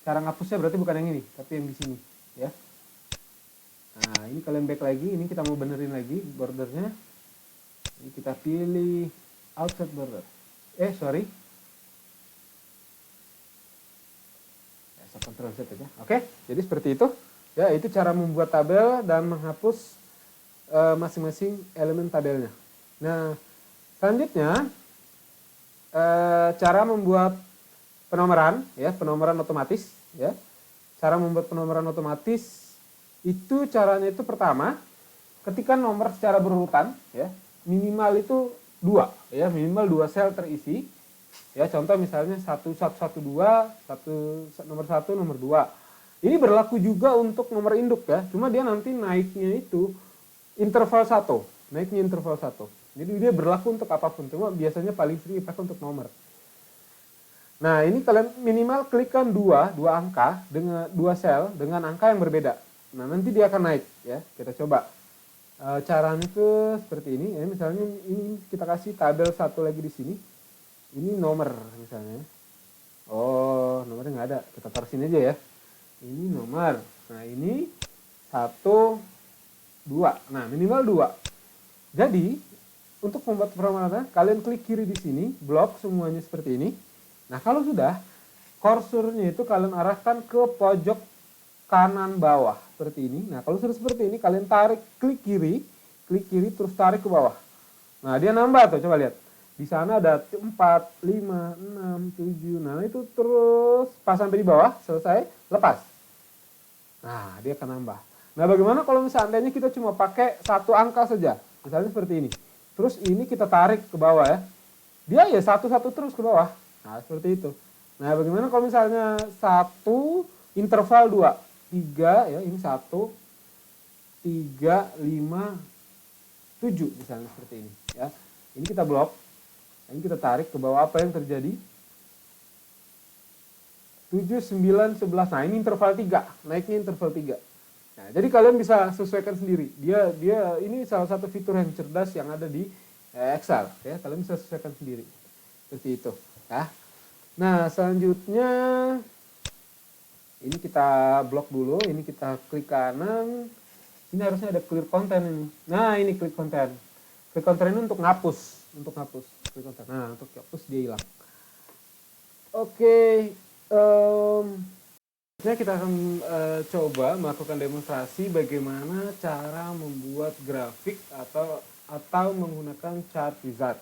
cara ngapusnya berarti bukan yang ini, tapi yang di sini, ya. Nah, ini kalian back lagi, ini kita mau benerin lagi bordernya. Ini kita pilih outside border. Sorry. Ya, saya Ctrl Z aja. Oke, jadi seperti itu. Ya, itu cara membuat tabel dan menghapus masing-masing elemen tabelnya. Nah, selanjutnya cara membuat penomoran, ya, penomoran otomatis, ya. Cara membuat penomoran otomatis itu caranya itu pertama, ketika nomor secara berurutan, ya, minimal itu 2, ya, minimal 2 sel terisi. Ya, contoh misalnya 1112, nomor 1, nomor 2. Ini berlaku juga untuk nomor induk ya, cuma dia nanti naiknya itu interval 1, naiknya interval 1. Jadi dia berlaku untuk apapun, cuma biasanya paling sering dipakai untuk nomor. Nah, ini kalian minimal klikkan dua angka dengan dua sel dengan angka yang berbeda. Nah, nanti dia akan naik ya. Kita coba. Caranya itu seperti ini ya. Misalnya ini kita kasih tabel satu lagi di sini. Ini nomor misalnya. Oh, nomornya nggak ada. Kita taruh sini aja ya. Ini nomor. Nah, ini 1, 2. Nah, minimal 2. Jadi, untuk membuat pemrograman, kalian klik kiri di sini, blok semuanya seperti ini. Nah, kalau sudah, kursornya itu kalian arahkan ke pojok kanan bawah seperti ini. Nah, kalau sudah seperti ini, kalian tarik, klik kiri, terus tarik ke bawah. Nah, dia nambah tuh, coba lihat. Di sana ada 4, 5, 6, 7. Nah, itu terus pas sampai di bawah, selesai, lepas. Nah, dia akan nambah. Nah, bagaimana kalau misalnya kita cuma pakai satu angka saja? Misalnya seperti ini. Terus ini kita tarik ke bawah ya. Dia ya satu-satu terus ke bawah. Nah, seperti itu. Nah, bagaimana kalau misalnya 1 interval 2, 3 ya, ini 1, 3, 5, 7 misalnya seperti ini ya. Ini kita blok. Ini kita tarik ke bawah, apa yang terjadi? 7, 9, 11. Nah, ini interval 3. Naiknya interval 3. Nah, jadi kalian bisa sesuaikan sendiri. Dia ini salah satu fitur yang cerdas yang ada di Excel ya. Kalian bisa sesuaikan sendiri. Seperti itu ya. Nah, selanjutnya ini kita blok dulu, ini kita klik kanan. Ini harusnya ada clear content ini. Nah, ini clear content. Clear content ini untuk ngapus, clear content. Nah, untuk hapus dia hilang. Oke, kita akan coba melakukan demonstrasi bagaimana cara membuat grafik atau menggunakan chart wizard.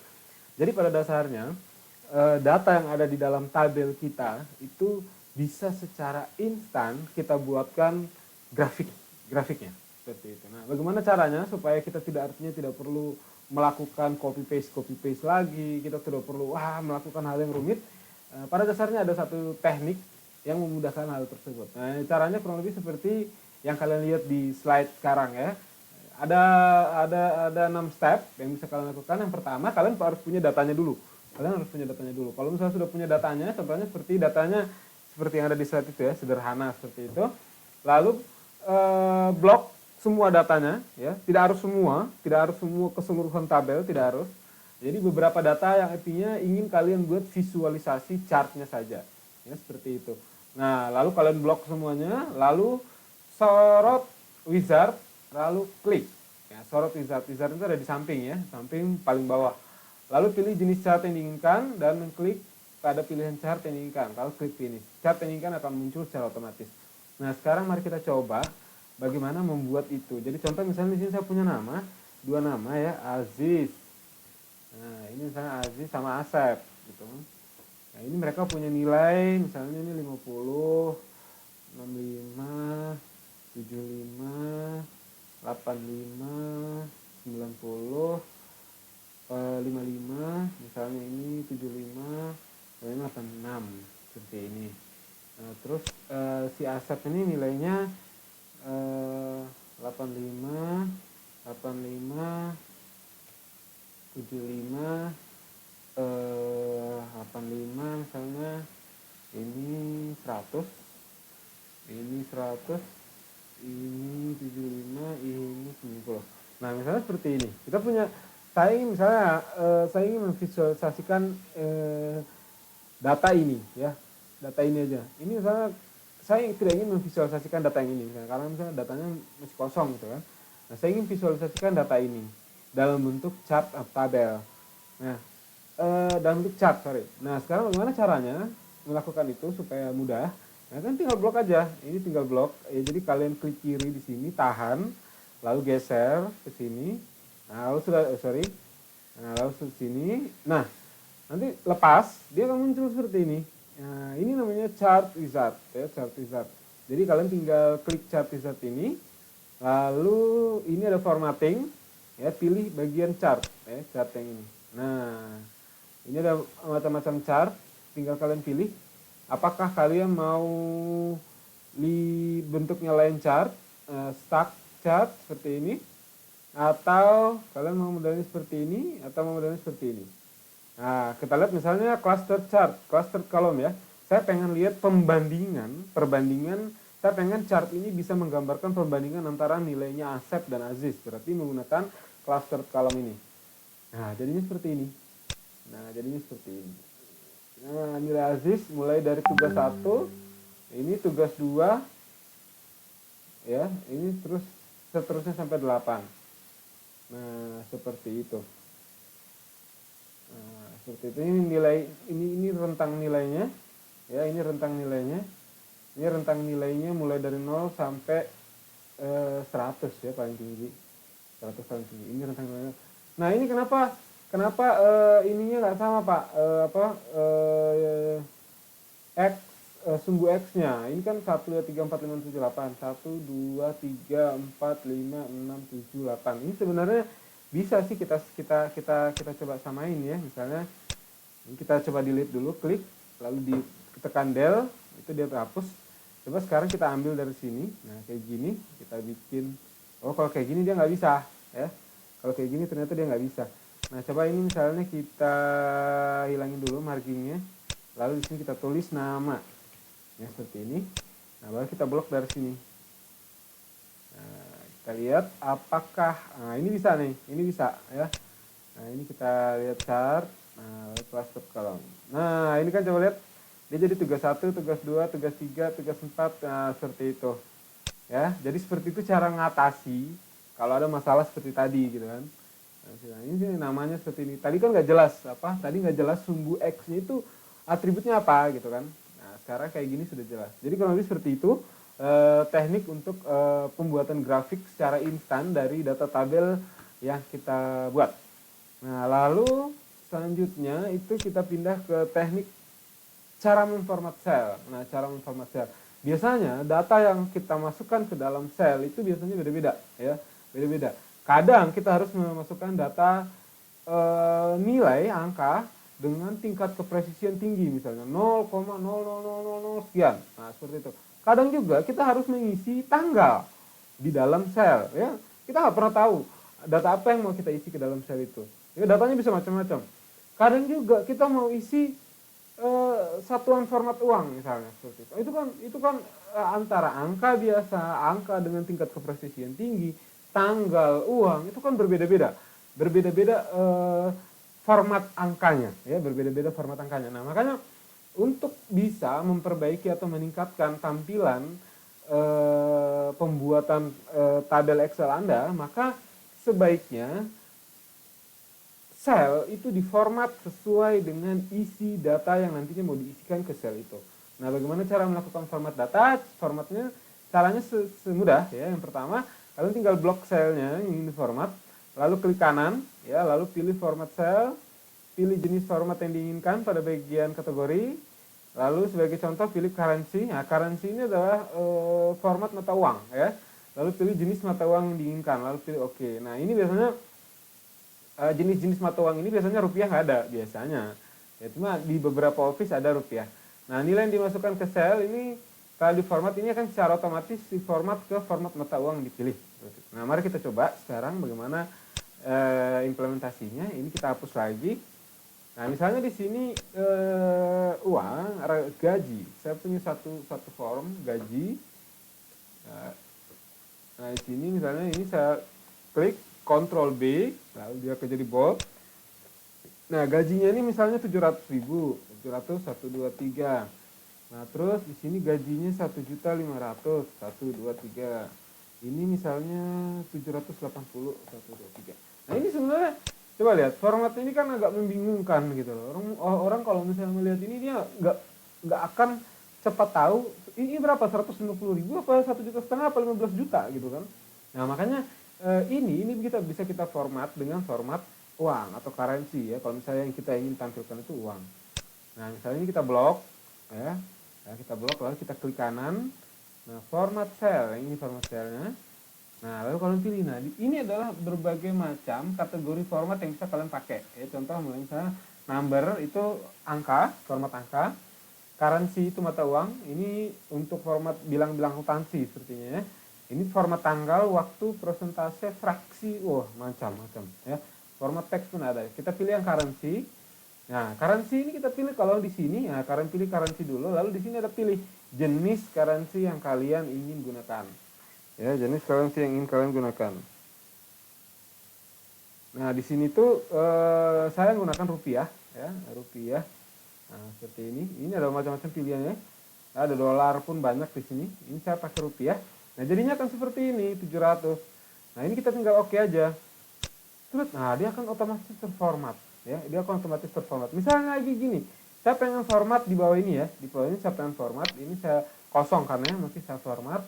Jadi pada dasarnya data yang ada di dalam tabel kita itu bisa secara instan kita buatkan grafiknya seperti itu. Nah, bagaimana caranya supaya kita tidak perlu melakukan copy paste lagi, kita tidak perlu melakukan hal yang rumit. Pada dasarnya ada satu teknik yang memudahkan hal tersebut. Nah, caranya kurang lebih seperti yang kalian lihat di slide sekarang ya. Ada 6 step yang bisa kalian lakukan. Yang pertama, kalian harus punya datanya dulu. Kalau misalnya sudah punya datanya, contohnya seperti datanya seperti yang ada di slide itu ya, sederhana seperti itu. Lalu blok semua datanya ya, tidak harus semua keseluruhan tabel, tidak harus. Jadi beberapa data yang artinya ingin kalian buat visualisasi chartnya saja. Ya, seperti itu. Nah, lalu kalian blok semuanya, lalu sorot wizard, lalu klik. Ya, sorot wizard itu ada di samping ya, samping paling bawah. Lalu pilih jenis chart yang diinginkan dan klik pada pilihan chart yang diinginkan. Kalau klik finish, chart yang diinginkan akan muncul secara otomatis. Nah, sekarang mari kita coba bagaimana membuat itu. Jadi contoh misalnya di sini saya punya dua nama ya, Aziz. Nah, ini misalnya Aziz sama Asep gitu. Nah, ini mereka punya nilai misalnya ini 50, 65, 75, 85, 90, 55, misalnya ini 75, 86 seperti ini. Nah, terus si Asep ini nilainya 85, 85, 75, 85 misalnya ini 100, ini 100, ini 75, ini 90. Nah, misalnya seperti ini. Saya ingin memvisualisasikan data ini ya. Data ini aja. Ini misalnya saya tidak ingin memvisualisasikan data yang ini misalnya, karena misalnya datanya masih kosong gitu kan. Nah, saya ingin visualisasikan data ini dalam bentuk chart atau tabel. Nah, dalam bentuk chart, Nah, sekarang bagaimana caranya melakukan itu supaya mudah? Nah, kan tinggal blok aja. Ini tinggal blok. Jadi kalian klik kiri di sini, tahan, lalu geser ke sini. Nah, lalu lalu ke sini. Nah, nanti lepas, dia akan muncul seperti ini. Nah, ini namanya chart wizard, ya, chart wizard. Jadi kalian tinggal klik chart wizard ini, lalu ini ada formatting, ya, pilih bagian chart, ya, chart yang ini. Nah, ini ada macam-macam chart, tinggal kalian pilih. Apakah kalian mau bentuknya line chart, stack chart seperti ini, atau kalian mau modelnya seperti ini, atau mau modelnya seperti ini. Nah, kita lihat misalnya cluster chart, cluster column ya. Saya pengen lihat perbandingan, saya pengen chart ini bisa menggambarkan perbandingan antara nilainya Asep dan Aziz. Berarti menggunakan cluster column ini. Nah, jadinya seperti ini. Nah, nilai Aziz mulai dari tugas 1, ini tugas 2, ya, ini terus seterusnya sampai 8. Nah, seperti itu. Nah, seperti itu. Ini nilai, ini rentang nilainya, ya, ini rentang nilainya. Ini rentang nilainya mulai dari 0 sampai 100 ya, paling tinggi. 100 paling tinggi. Ini rentang nilainya. Nah, ini kenapa ininya nggak sama, Pak? X, sumbu X-nya. Ini kan 1, 2, 3, 4, 5, 6, 7, 8. 1, 2, 3, 4, 5, 6, 7, 8. Ini sebenarnya bisa sih kita coba samain ya. Misalnya kita coba delete dulu, klik, lalu ditekan del, itu dia terhapus. Coba sekarang kita ambil dari sini. Nah, kayak gini kita bikin. Oh, kalau kayak gini dia nggak bisa ya. Kalau kayak gini ternyata dia nggak bisa. Nah, coba ini misalnya kita hilangin dulu margingnya. Lalu di sini kita tulis nama. Ya, seperti ini. Nah, baru kita blok dari sini. Nah, kita lihat apakah, nah ini bisa nih, ini bisa ya. Nah, ini kita lihat chart. Nah, cluster column. Nah, ini kan coba lihat. Dia jadi tugas 1, tugas 2, tugas 3, tugas 4. Nah, seperti itu. Ya, jadi seperti itu cara ngatasi kalau ada masalah seperti tadi gitu kan. Nah, ini namanya seperti ini. Tadi kan nggak jelas apa? Tadi nggak jelas sumbu X-nya itu atributnya apa gitu kan. Nah, sekarang kayak gini sudah jelas. Jadi kurang lebih seperti itu teknik untuk pembuatan grafik secara instan dari data tabel yang kita buat. Nah, lalu selanjutnya itu kita pindah ke teknik cara memformat sel. Nah, cara memformat sel. Biasanya data yang kita masukkan ke dalam sel itu biasanya beda-beda ya, beda-beda. Kadang kita harus memasukkan data nilai angka dengan tingkat kepresisian tinggi, misalnya 0,00000 sekian. Nah, seperti itu. Kadang juga kita harus mengisi tanggal di dalam sel ya. Kita nggak pernah tahu data apa yang mau kita isi ke dalam sel itu. Ya, datanya bisa macam-macam. Kadang juga kita mau isi satuan format uang misalnya seperti itu. Itu kan antara angka biasa, angka dengan tingkat kepresisian tinggi, tanggal, uang, itu kan berbeda-beda. Berbeda-beda format angkanya ya, berbeda-beda format angkanya. Nah, makanya untuk bisa memperbaiki atau meningkatkan tampilan pembuatan tabel Excel Anda, maka sebaiknya sel itu diformat sesuai dengan isi data yang nantinya mau diisikan ke sel itu. Nah, bagaimana cara melakukan format data? Formatnya, caranya semudah ya. Yang pertama, kalian tinggal blok selnya yang ingin diformat, lalu klik kanan, ya, lalu pilih format sel, pilih jenis format yang diinginkan pada bagian kategori, lalu sebagai contoh pilih currency. Nah, currency ini adalah format mata uang, ya. Lalu pilih jenis mata uang yang diinginkan, lalu pilih OK. Nah, ini biasanya jenis-jenis mata uang ini biasanya rupiah nggak ada biasanya. Ya, cuma di beberapa office ada rupiah. Nah, nilai yang dimasukkan ke sel ini kalau di format ini akan secara otomatis diformat ke format mata uang yang dipilih. Nah, mari kita coba sekarang bagaimana implementasinya. Ini kita hapus lagi. Nah, misalnya di sini uang gaji. Saya punya satu form gaji. Nah, di sini misalnya ini saya klik Ctrl B, lalu dia akan jadi bold. Nah, gajinya ini misalnya 700.000, 700, 1, 2, 3. Nah, terus di sini gajinya 1.500.000, 1, 2, 3. Ini misalnya 780, 1, 2, 3. Nah, ini sebenarnya coba lihat, format ini kan agak membingungkan gitu loh. Orang kalau misalnya melihat ini dia nggak akan cepat tahu ini berapa, 150.000 apa 1,5 juta apa 15 juta gitu kan. Nah, makanya ini bisa kita format dengan format uang atau currency ya. Kalau misalnya yang kita ingin tampilkan itu uang. Nah, misalnya ini kita blok ya. Nah, kita blok lalu kita klik kanan. Nah, format cell, ini format cellnya. Nah, lalu kalian pilih. Nah, ini adalah berbagai macam kategori format yang bisa kalian pakai. Ya, contoh misalnya number itu angka, format angka. Currency itu mata uang. Ini untuk format bilang-bilang akuntansi sepertinya ya. Ini format tanggal, waktu, persentase, fraksi, wah macam-macam ya. Format teks pun ada. Kita pilih yang currency. Nah, currency ini kita pilih kalau di sini, ya kalian pilih currency dulu, lalu di sini ada pilih jenis currency yang kalian ingin gunakan. Ya, jenis currency yang ingin kalian gunakan. Nah, di sini tuh saya menggunakan rupiah, ya, rupiah. Nah, seperti ini. Ini ada macam-macam pilihannya. Ada dolar pun banyak di sini. Ini saya pakai rupiah. Nah, jadinya akan seperti ini, 700. Nah, ini kita tinggal oke aja. Terus, nah dia akan otomatis terformat, ya. Dia akan otomatis terformat. Misalnya lagi gini, saya pengen format di bawah ini ya. Di bawah ini saya pengen format. Ini saya kosong kan ya, masih saya format.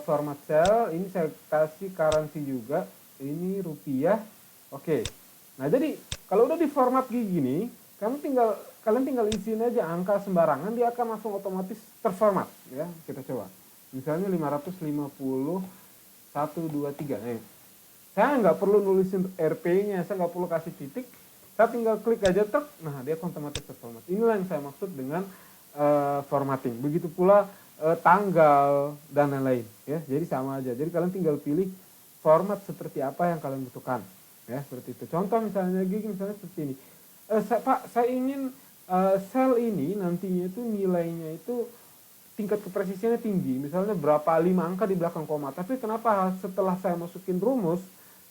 Format cell, ini saya kasih currency juga. Ini rupiah. Oke. Nah, jadi kalau udah di format gini, kalian tinggal isiin aja angka sembarangan, dia akan langsung otomatis terformat, ya. Kita coba. Misalnya 550 123. Nih. Saya nggak perlu nulisin RP-nya, saya nggak perlu kasih titik. Saya tinggal klik aja tek, nah dia otomatis terformat. Inilah yang saya maksud dengan formatting. Begitu pula tanggal dan lain-lain, ya. Jadi sama aja. Jadi kalian tinggal pilih format seperti apa yang kalian butuhkan. Ya, seperti itu. Contoh misalnya misalnya seperti ini. Pak, saya ingin sel ini nantinya itu nilainya itu tingkat kepresisiannya tinggi. Misalnya berapa 5 angka di belakang koma. Tapi kenapa setelah saya masukin rumus,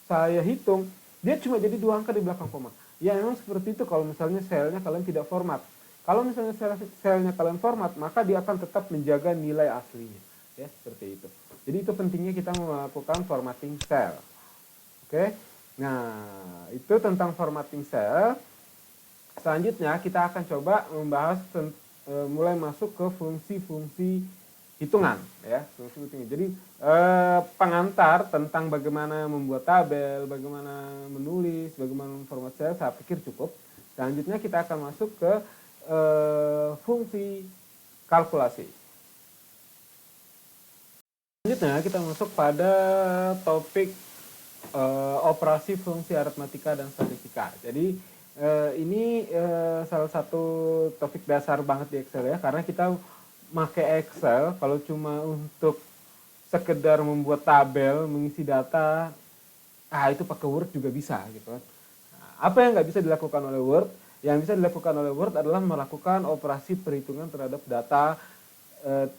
saya hitung, dia cuma jadi 2 angka di belakang koma. Ya memang seperti itu kalau misalnya selnya kalian tidak format. Kalau misalnya selnya kalian format, maka dia akan tetap menjaga nilai aslinya. Ya, seperti itu. Jadi itu pentingnya kita melakukan formatting sel. Oke. Nah, itu tentang formatting sel. Selanjutnya kita akan coba membahas mulai masuk ke fungsi-fungsi hitungan, ya, fungsi hitungan. Jadi pengantar tentang bagaimana membuat tabel, bagaimana menulis, bagaimana memformat sel, saya pikir cukup. Selanjutnya kita akan masuk ke fungsi kalkulasi. Selanjutnya kita masuk pada topik operasi fungsi aritmatika dan statistika. Jadi ini salah satu topik dasar banget di Excel ya, karena kita pakai Excel kalau cuma untuk sekedar membuat tabel, mengisi data, itu pakai Word juga bisa gitu kan. Nah, apa yang nggak bisa dilakukan oleh Word? Yang bisa dilakukan oleh Word adalah melakukan operasi perhitungan terhadap data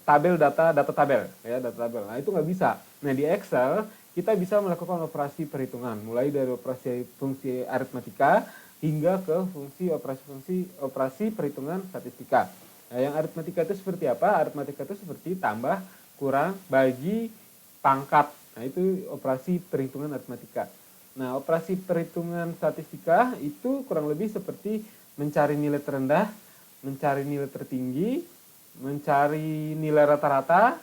tabel, data tabel, ya, data tabel. Nah itu nggak bisa. Nah di Excel kita bisa melakukan operasi perhitungan, mulai dari operasi fungsi aritmatika hingga ke operasi perhitungan statistika. Nah, yang aritmatika itu seperti apa? Aritmatika itu seperti tambah, kurang, bagi, pangkat. Nah, itu operasi perhitungan aritmatika. Nah, operasi perhitungan statistika itu kurang lebih seperti mencari nilai terendah, mencari nilai tertinggi, mencari nilai rata-rata,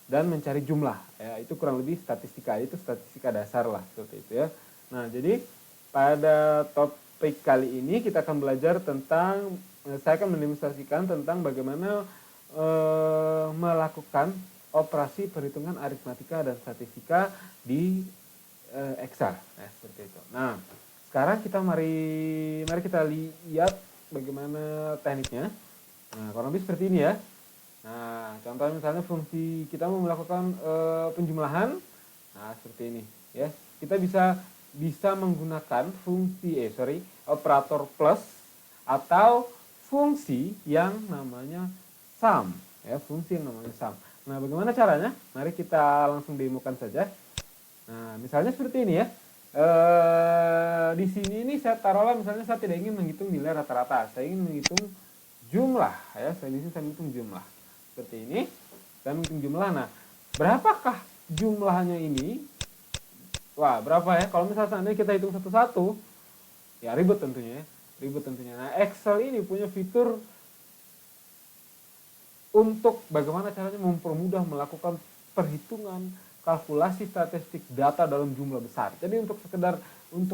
dan mencari jumlah, ya. Itu kurang lebih statistika, itu statistika dasar lah, seperti itu ya. Nah, jadi pada topik kali ini kita akan belajar tentang, saya akan mendemonstrasikan tentang bagaimana melakukan operasi perhitungan aritmatika dan statistika di Excel, ya, seperti itu. Nah, sekarang mari kita lihat bagaimana tekniknya. Nah, kurang lebih seperti ini ya. Nah, contohnya misalnya fungsi kita mau melakukan penjumlahan, nah seperti ini, ya. Kita bisa menggunakan operator plus atau fungsi yang namanya sum, ya, fungsi yang namanya sum. Nah, bagaimana caranya? Mari kita langsung demokan saja. Nah, misalnya seperti ini ya. Di sini ini saya taruhlah misalnya saya tidak ingin menghitung nilai rata-rata, saya ingin menghitung jumlah, ya. Saya menghitung jumlah. Seperti ini, saya menghitung jumlah. Nah, berapakah jumlahnya ini? Wah, berapa ya? Kalau misalnya seandainya kita hitung satu-satu, ya ribet tentunya ya. Ribet tentunya. Nah, Excel ini punya fitur untuk bagaimana caranya mempermudah melakukan perhitungan, kalkulasi statistik data dalam jumlah besar. Jadi untuk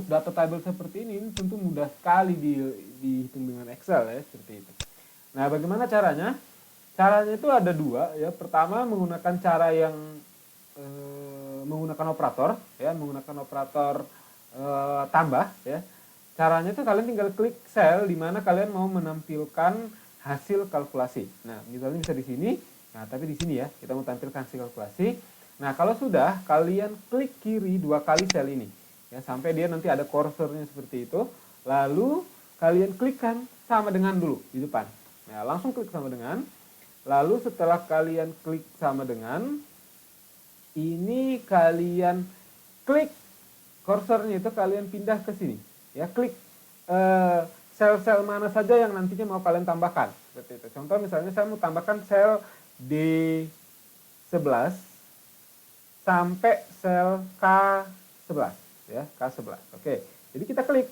data tabel seperti ini tentu mudah sekali dihitung dengan Excel ya, seperti itu. Nah, bagaimana caranya? Caranya itu ada dua ya. Pertama menggunakan cara yang menggunakan operator ya, menggunakan operator tambah ya. Caranya itu kalian tinggal klik sel di mana kalian mau menampilkan hasil kalkulasi. Nah, misalnya bisa di sini. Nah, tapi di sini ya, kita mau tampilkan hasil kalkulasi. Nah, kalau sudah kalian klik kiri 2 kali sel ini ya, sampai dia nanti ada kursornya seperti itu. Lalu kalian klikkan sama dengan dulu di depan. Nah, langsung klik sama dengan. Lalu setelah kalian klik sama dengan, ini kalian klik kursornya itu kalian pindah ke sini. Ya, klik sel-sel mana saja yang nantinya mau kalian tambahkan. Seperti itu. Contoh misalnya saya mau tambahkan sel D11 sampai sel K11 ya, K11. Oke. Jadi kita klik.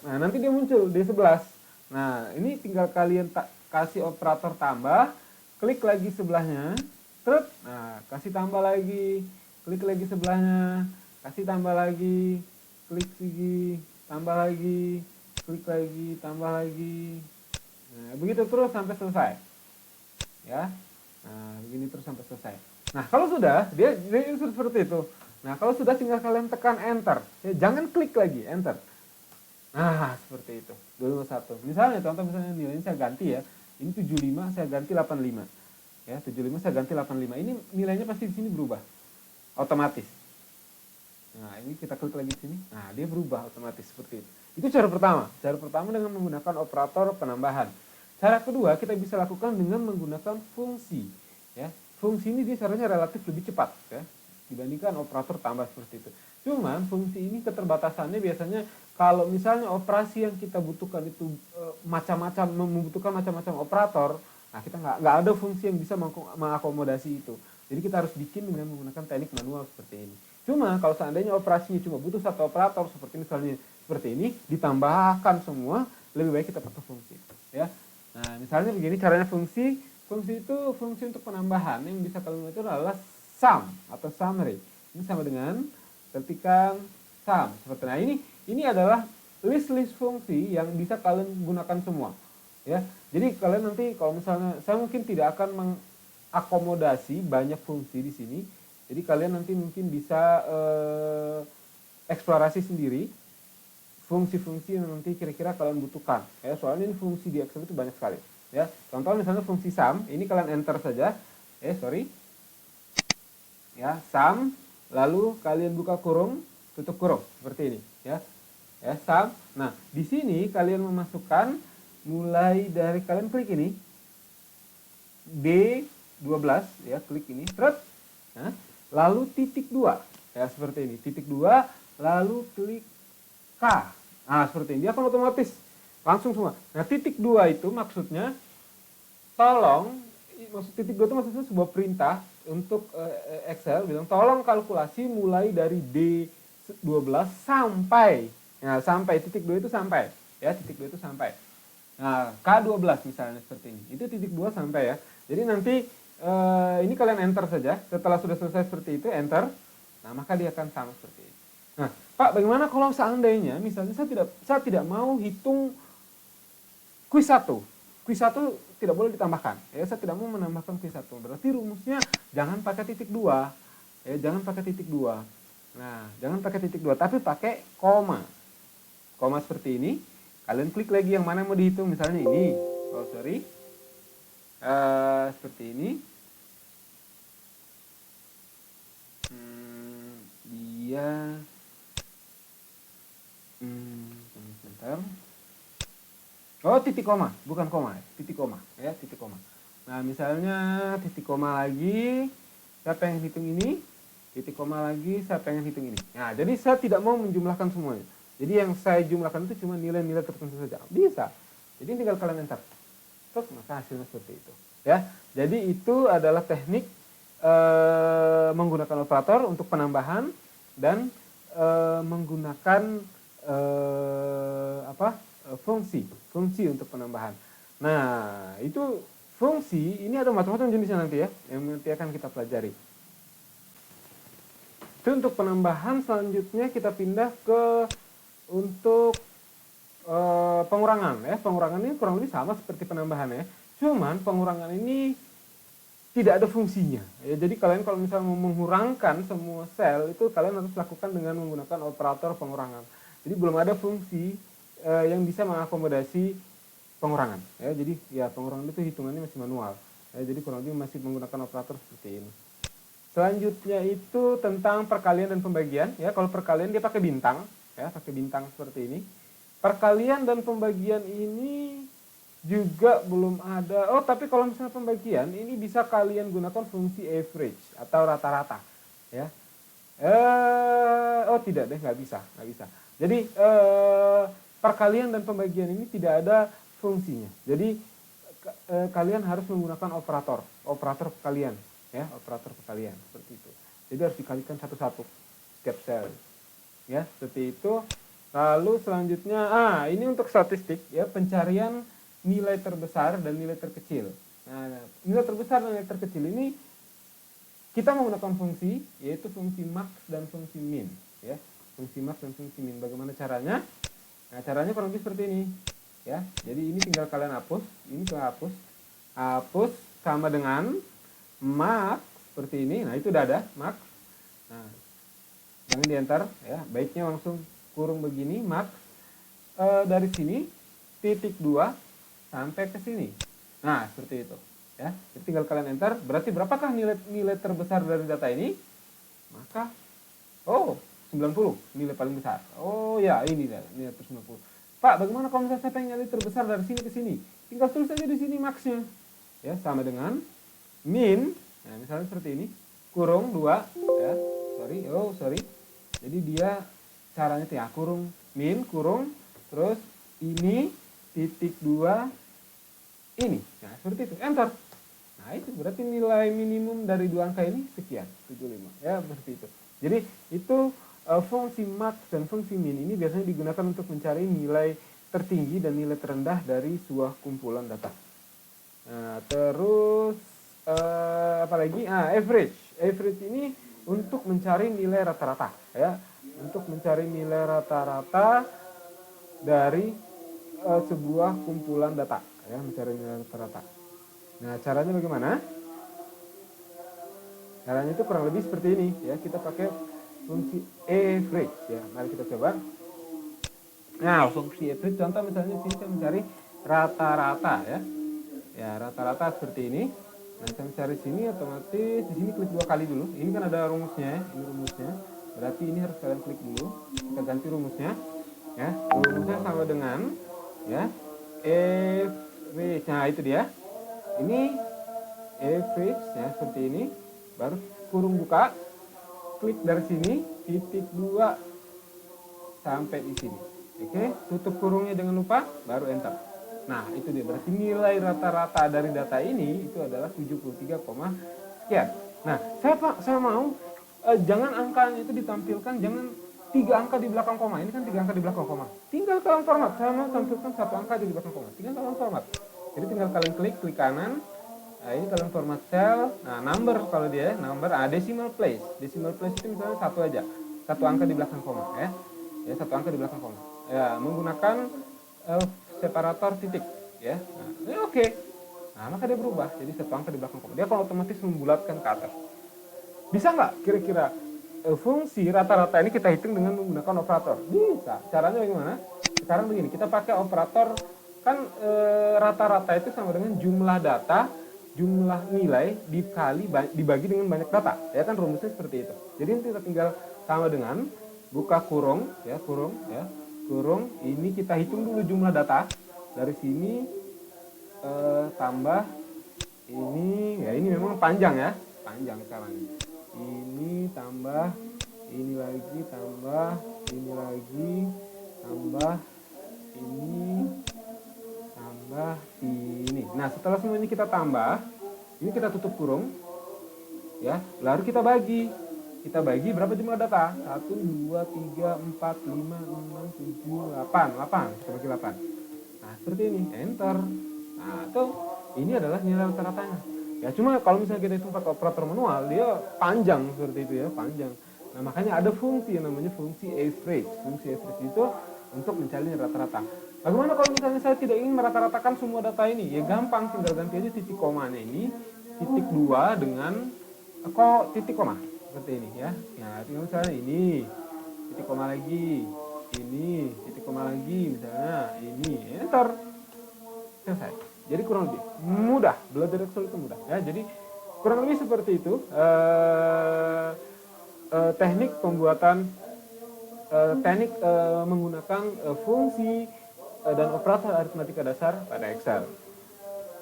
Nah, nanti dia muncul D11. Nah, ini tinggal kalian kasih operator tambah, klik lagi sebelahnya. Nah, kasih tambah lagi, klik lagi sebelahnya, kasih tambah lagi, klik lagi, tambah lagi, klik lagi, tambah lagi. Nah, begitu terus sampai selesai. Ya. Nah, begini terus sampai selesai. Nah, kalau sudah, dia seperti itu. Nah, kalau sudah tinggal kalian tekan enter. Ya, jangan klik lagi, enter. Nah, seperti itu. 251. Misalnya, contoh misalnya nilainya saya ganti ya. Ini 75, saya ganti 85. Ya, 75 saya ganti 85. Ini nilainya pasti di sini berubah. Otomatis. Nah, ini kita klik lagi di sini. Nah, dia berubah otomatis seperti itu. Itu cara pertama. Cara pertama dengan menggunakan operator penambahan. Cara kedua kita bisa lakukan dengan menggunakan fungsi. Ya, fungsi ini dia caranya relatif lebih cepat ya, dibandingkan operator tambah seperti itu. Cuman fungsi ini keterbatasannya biasanya kalau misalnya operasi yang kita butuhkan itu macam-macam, membutuhkan macam-macam operator, nah kita nggak ada fungsi yang bisa mengakomodasi itu. Jadi kita harus bikin dengan menggunakan teknik manual seperti ini. Cuma kalau seandainya operasinya cuma butuh satu operator seperti misalnya seperti ini, ditambahkan semua, lebih baik kita pakai fungsi. Ya. Nah, misalnya begini caranya fungsi. Fungsi itu fungsi untuk penambahan yang bisa kalian itu adalah sum atau summary. Ini sama dengan ketikan sum. Seperti nah ini adalah list fungsi yang bisa kalian gunakan semua. Ya. Jadi kalian nanti kalau misalnya saya mungkin tidak akan mengakomodasi banyak fungsi di sini. Jadi kalian nanti mungkin bisa eksplorasi sendiri fungsi-fungsi yang nanti kira-kira kalian butuhkan. Ya, soalnya ini fungsi di Excel itu banyak sekali. Ya, contoh misalnya fungsi sum, ini kalian enter saja. Ya, sum, lalu kalian buka kurung, tutup kurung seperti ini. Ya, sum. Nah, di sini kalian memasukkan mulai dari kalian klik ini D12 ya, klik ini, nah, lalu titik 2 ya seperti ini, titik 2 lalu klik K. Nah, seperti ini. Dia akan otomatis langsung semua. Nah, titik 2 itu maksudnya titik 2 itu maksudnya sebuah perintah untuk Excel bilang tolong kalkulasi mulai dari D12 sampai titik 2 itu sampai. Ya, titik 2 itu sampai. Nah, K12 misalnya seperti ini. Itu titik 2 sampai ya. Jadi nanti ini kalian enter saja. Setelah sudah selesai seperti itu, enter. Nah, maka dia akan sama seperti ini. Nah, Pak, bagaimana kalau seandainya misalnya saya tidak mau hitung kuis 1. Kuis 1 tidak boleh ditambahkan. Ya, saya tidak mau menambahkan kuis 1. Berarti rumusnya jangan pakai titik 2. Ya, jangan pakai titik 2. Nah, jangan pakai titik 2, tapi pakai koma. Koma seperti ini. Kalian klik lagi yang mana mau dihitung, misalnya ini. Seperti ini. Dia sebentar. Oh, titik koma, bukan koma, titik koma ya, titik koma. Nah, misalnya titik koma lagi, saya pengen hitung ini, titik koma lagi, saya pengen hitung ini. Nah, jadi saya tidak mau menjumlahkan semuanya. Jadi yang saya jumlahkan itu cuma nilai-nilai tertentu saja. Bisa. Jadi tinggal kalian enter. Terus maka hasilnya seperti itu. Ya. Jadi itu adalah teknik menggunakan operator untuk penambahan dan menggunakan fungsi untuk penambahan. Nah, itu fungsi ini ada macam-macam jenisnya nanti ya, yang nanti akan kita pelajari. Itu untuk penambahan. Selanjutnya kita pindah ke untuk pengurangan ya. Pengurangan ini kurang lebih sama seperti penambahan ya. Cuman pengurangan ini tidak ada fungsinya. Ya, jadi kalian kalau misalnya mau mengurangkan semua sel itu kalian harus lakukan dengan menggunakan operator pengurangan. Jadi belum ada fungsi yang bisa mengakomodasi pengurangan. Ya, jadi ya pengurangan itu hitungannya masih manual. Ya, jadi kurang lebih masih menggunakan operator seperti ini. Selanjutnya itu tentang perkalian dan pembagian. Ya, kalau perkalian dia pakai bintang, ya pakai bintang seperti ini. Perkalian dan pembagian ini juga belum ada. Oh, tapi kalau misalnya pembagian, ini bisa kalian gunakan fungsi average atau rata-rata, ya. Oh tidak deh, nggak bisa. Jadi perkalian dan pembagian ini tidak ada fungsinya. Jadi kalian harus menggunakan operator perkalian, ya, operator perkalian seperti itu. Jadi harus dikalikan satu-satu setiap sel, ya, seperti itu. Lalu selanjutnya, ini untuk statistik, ya, pencarian nilai terbesar dan nilai terkecil. Nah, nilai terbesar dan nilai terkecil ini kita menggunakan fungsi, yaitu fungsi max dan fungsi min, ya, fungsi max dan fungsi min. Bagaimana caranya? Nah, caranya kurang lebih seperti ini, ya. Jadi ini tinggal kalian hapus, ini tinggal hapus sama dengan max seperti ini. Nah, itu udah ada max. Nah, jangan di enter, ya. Baiknya langsung kurung begini, max dari sini titik 2 sampai ke sini. Nah, seperti itu, ya. Jadi tinggal kalian enter. Berarti berapakah nilai terbesar dari data ini? Maka 90, nilai paling besar. Oh ya, ini nilai 90. Pak, bagaimana kalau misalnya saya pengen nilai terbesar dari sini ke sini? Tinggal tulis aja di sini maksnya. Ya, sama dengan min. Nah, misalnya seperti ini. Kurung 2, ya. Sorry. Jadi dia caranya ya, kurung min, kurung, terus ini titik 2 ini. Nah, seperti itu. Enter. Nah, itu berarti nilai minimum dari dua angka ini sekian, 75. Ya, seperti itu. Jadi itu fungsi max dan fungsi min ini biasanya digunakan untuk mencari nilai tertinggi dan nilai terendah dari sebuah kumpulan data. Nah, terus apalagi? Average. Average ini untuk mencari nilai rata-rata, ya. Untuk mencari nilai rata-rata dari sebuah kumpulan data, ya, mencari nilai rata-rata. Nah, caranya bagaimana? Caranya itu kurang lebih seperti ini, ya. Kita pakai fungsi average, ya. Mari kita coba. Nah, fungsi average contoh misalnya sini saya mencari rata-rata, ya. Ya, rata-rata seperti ini. Nah, saya mencari sini otomatis di sini klik 2 kali dulu. Ini kan ada rumusnya, ya. Ini rumusnya. Berarti ini harus kalian klik dulu. Kita ganti rumusnya, ya. Rumusnya sama dengan, ya, average. Nah, itu dia. Ini average, ya, seperti ini. Baru kurung buka, klik dari sini, titik 2 sampai di sini. Oke, tutup kurungnya jangan lupa, baru enter. Nah, itu dia. Berarti nilai rata-rata dari data ini itu adalah 73, sekian. Nah, saya mau jangan angkanya itu ditampilkan, jangan 3 angka di belakang koma. Ini kan 3 angka di belakang koma. Tinggal kalian format. Saya mau tampilkan 1 angka di belakang koma. Tinggal kalian format. Jadi tinggal kalian klik kanan. Nah, ini kalian format cell. Nah, number kalau dia, number, decimal place. Decimal place itu misalnya 1 aja. 1 angka di belakang koma, ya. Ya, 1 angka di belakang koma. Ya, menggunakan separator titik, ya. Nah, ini oke. Nah, maka dia berubah jadi 1 angka di belakang koma. Dia akan otomatis membulatkan ke atas. Bisa nggak kira-kira fungsi rata-rata ini kita hitung dengan menggunakan operator? Bisa. Caranya bagaimana? Sekarang begini, kita pakai operator, kan rata-rata itu sama dengan jumlah data, jumlah nilai dibagi dengan banyak data. Ya kan, rumusnya seperti itu. Jadi kita tinggal sama dengan buka kurung, ya, kurung. Ini kita hitung dulu jumlah data dari sini tambah ini, ya, ini memang panjang, ya, panjang sekarang. Ini tambah ini lagi, tambah ini lagi, tambah ini, tambah ini. Nah, setelah semua ini kita tambah, ini kita tutup kurung, ya, lalu kita bagi. Kita bagi berapa jumlah data? 1, 2, 3, 4, 5, 6, 7, 8. Kita bagi 8. Nah, seperti ini. Enter. Nah, tuh. Ini adalah nilai rata-ratanya. Ya, cuma kalau misalnya kita hitung pakai operator manual, dia panjang seperti itu, ya, panjang. Nah, makanya ada fungsi yang namanya fungsi average. Fungsi average itu untuk mencari rata-rata. Bagaimana kalau misalnya saya tidak ingin merata-ratakan semua data ini? Ya, gampang, tinggal ganti aja titik komanya ini, titik 2 dengan titik koma. Seperti ini, ya. Ya, misalnya ini, titik koma lagi, ini, titik koma lagi, misalnya ini, enter. Selesai. Jadi kurang lebih mudah, belajar Excel itu mudah, ya. Jadi kurang lebih seperti itu teknik pembuatan, menggunakan fungsi dan operator aritmatika dasar pada Excel.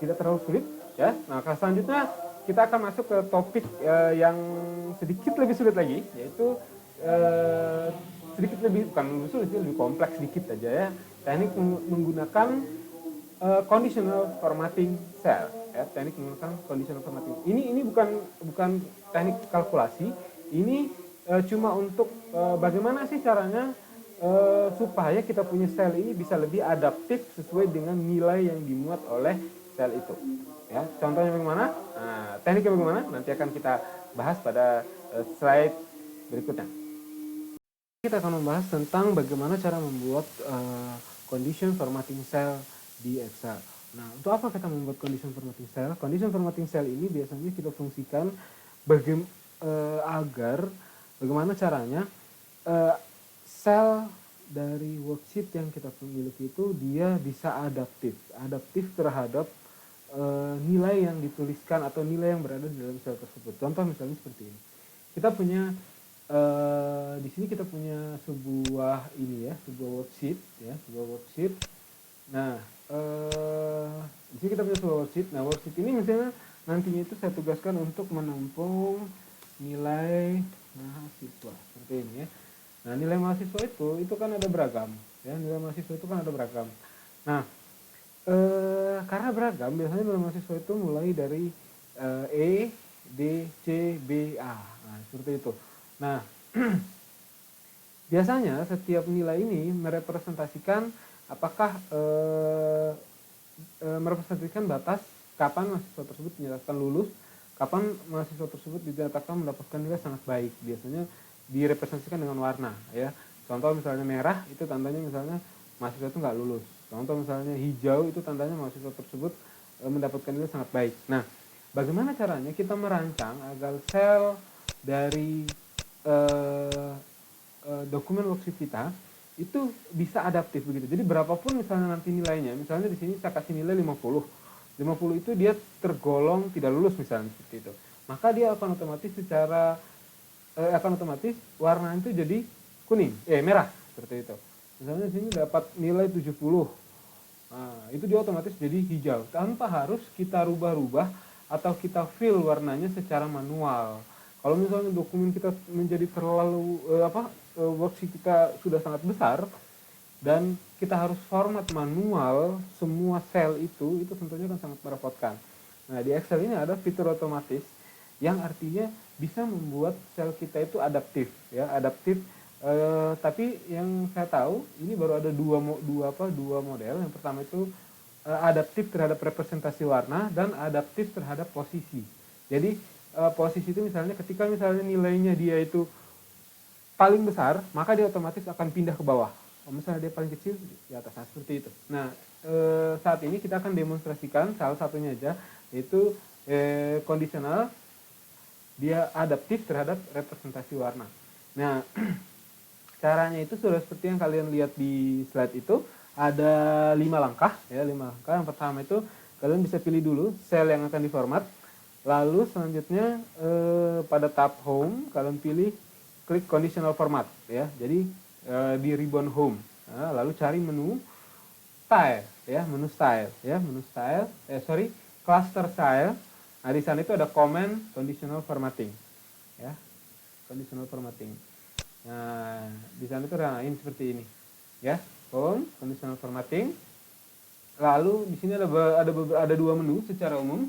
Tidak terlalu sulit ya. Nah, selanjutnya kita akan masuk ke topik yang sedikit lebih sulit lagi, yaitu sedikit lebih, bukan lebih sulit sih, lebih kompleks sedikit aja ya. Teknik menggunakan conditional formatting cell ya, teknik menggunakan conditional formatting. Ini bukan teknik kalkulasi, ini cuma untuk bagaimana sih caranya supaya kita punya sel ini bisa lebih adaptif sesuai dengan nilai yang dimuat oleh sel itu. Ya, contohnya bagaimana? Nah, tekniknya bagaimana? Nanti akan kita bahas pada slide berikutnya. Kita akan membahas tentang bagaimana cara membuat condition formatting cell di Excel. Nah, untuk apa kita membuat condition formatting cell? Condition formatting cell ini biasanya kita fungsikan agar bagaimana caranya sel dari worksheet yang kita miliki itu dia bisa adaptif terhadap nilai yang dituliskan atau nilai yang berada di dalam sel tersebut. Contoh misalnya seperti ini. Kita punya di sini kita punya sebuah worksheet. Nah, di sini kita punya sebuah worksheet. Nah, worksheet ini misalnya nantinya itu saya tugaskan untuk menampung nilai mahasiswa seperti ini ya. Nah, nilai mahasiswa itu kan ada beragam ya. Nilai mahasiswa itu kan ada beragam. Nah, karena beragam, biasanya nilai mahasiswa itu mulai dari E, D, C, B, A. Nah, seperti itu. Nah, biasanya setiap nilai ini merepresentasikan apakah merepresentasikan batas kapan mahasiswa tersebut dinyatakan lulus, kapan mahasiswa tersebut dinyatakan mendapatkan nilai sangat baik. Biasanya direpresentasikan dengan warna ya. Contoh misalnya merah itu tandanya misalnya mahasiswa itu nggak lulus. Contoh misalnya hijau itu tandanya mahasiswa tersebut mendapatkan nilai sangat baik. Nah, bagaimana caranya kita merancang agar sel dari dokumen worksheet kita itu bisa adaptif begitu. Jadi berapapun misalnya nanti nilainya, misalnya di sini saya kasih nilai 50 itu dia tergolong tidak lulus misalnya seperti itu. Maka dia akan otomatis warna itu jadi merah seperti itu. Misalnya di sini dapat nilai 70. Nah, itu dia otomatis jadi hijau tanpa harus kita rubah-rubah atau kita fill warnanya secara manual. Kalau misalnya dokumen kita menjadi terlalu worksheet kita sudah sangat besar dan kita harus format manual semua sel itu tentunya kan sangat merepotkan. Nah, di Excel ini ada fitur otomatis yang artinya bisa membuat sel kita itu adaptif. Tapi yang saya tahu ini baru ada dua model. Yang pertama itu adaptif terhadap representasi warna dan adaptif terhadap posisi. Jadi posisi itu misalnya ketika misalnya nilainya dia itu paling besar, maka dia otomatis akan pindah ke bawah. Kalau misalnya dia paling kecil di atas, seperti itu. Nah, saat ini kita akan demonstrasikan salah satunya aja, yaitu kondisional dia adaptif terhadap representasi warna. Nah, caranya itu sudah seperti yang kalian lihat di slide itu, ada 5 langkah ya, 5 langkah. Yang pertama itu kalian bisa pilih dulu sel yang akan diformat. Lalu selanjutnya pada tab home kalian pilih klik conditional format ya. Jadi di ribbon home. Nah, lalu cari menu style ya, cluster style. Nah, di sana itu ada command conditional formatting. Ya. Conditional formatting. Nah, di sana itu ini seperti ini. Ya, home, conditional formatting. Lalu di sini ada dua menu secara umum.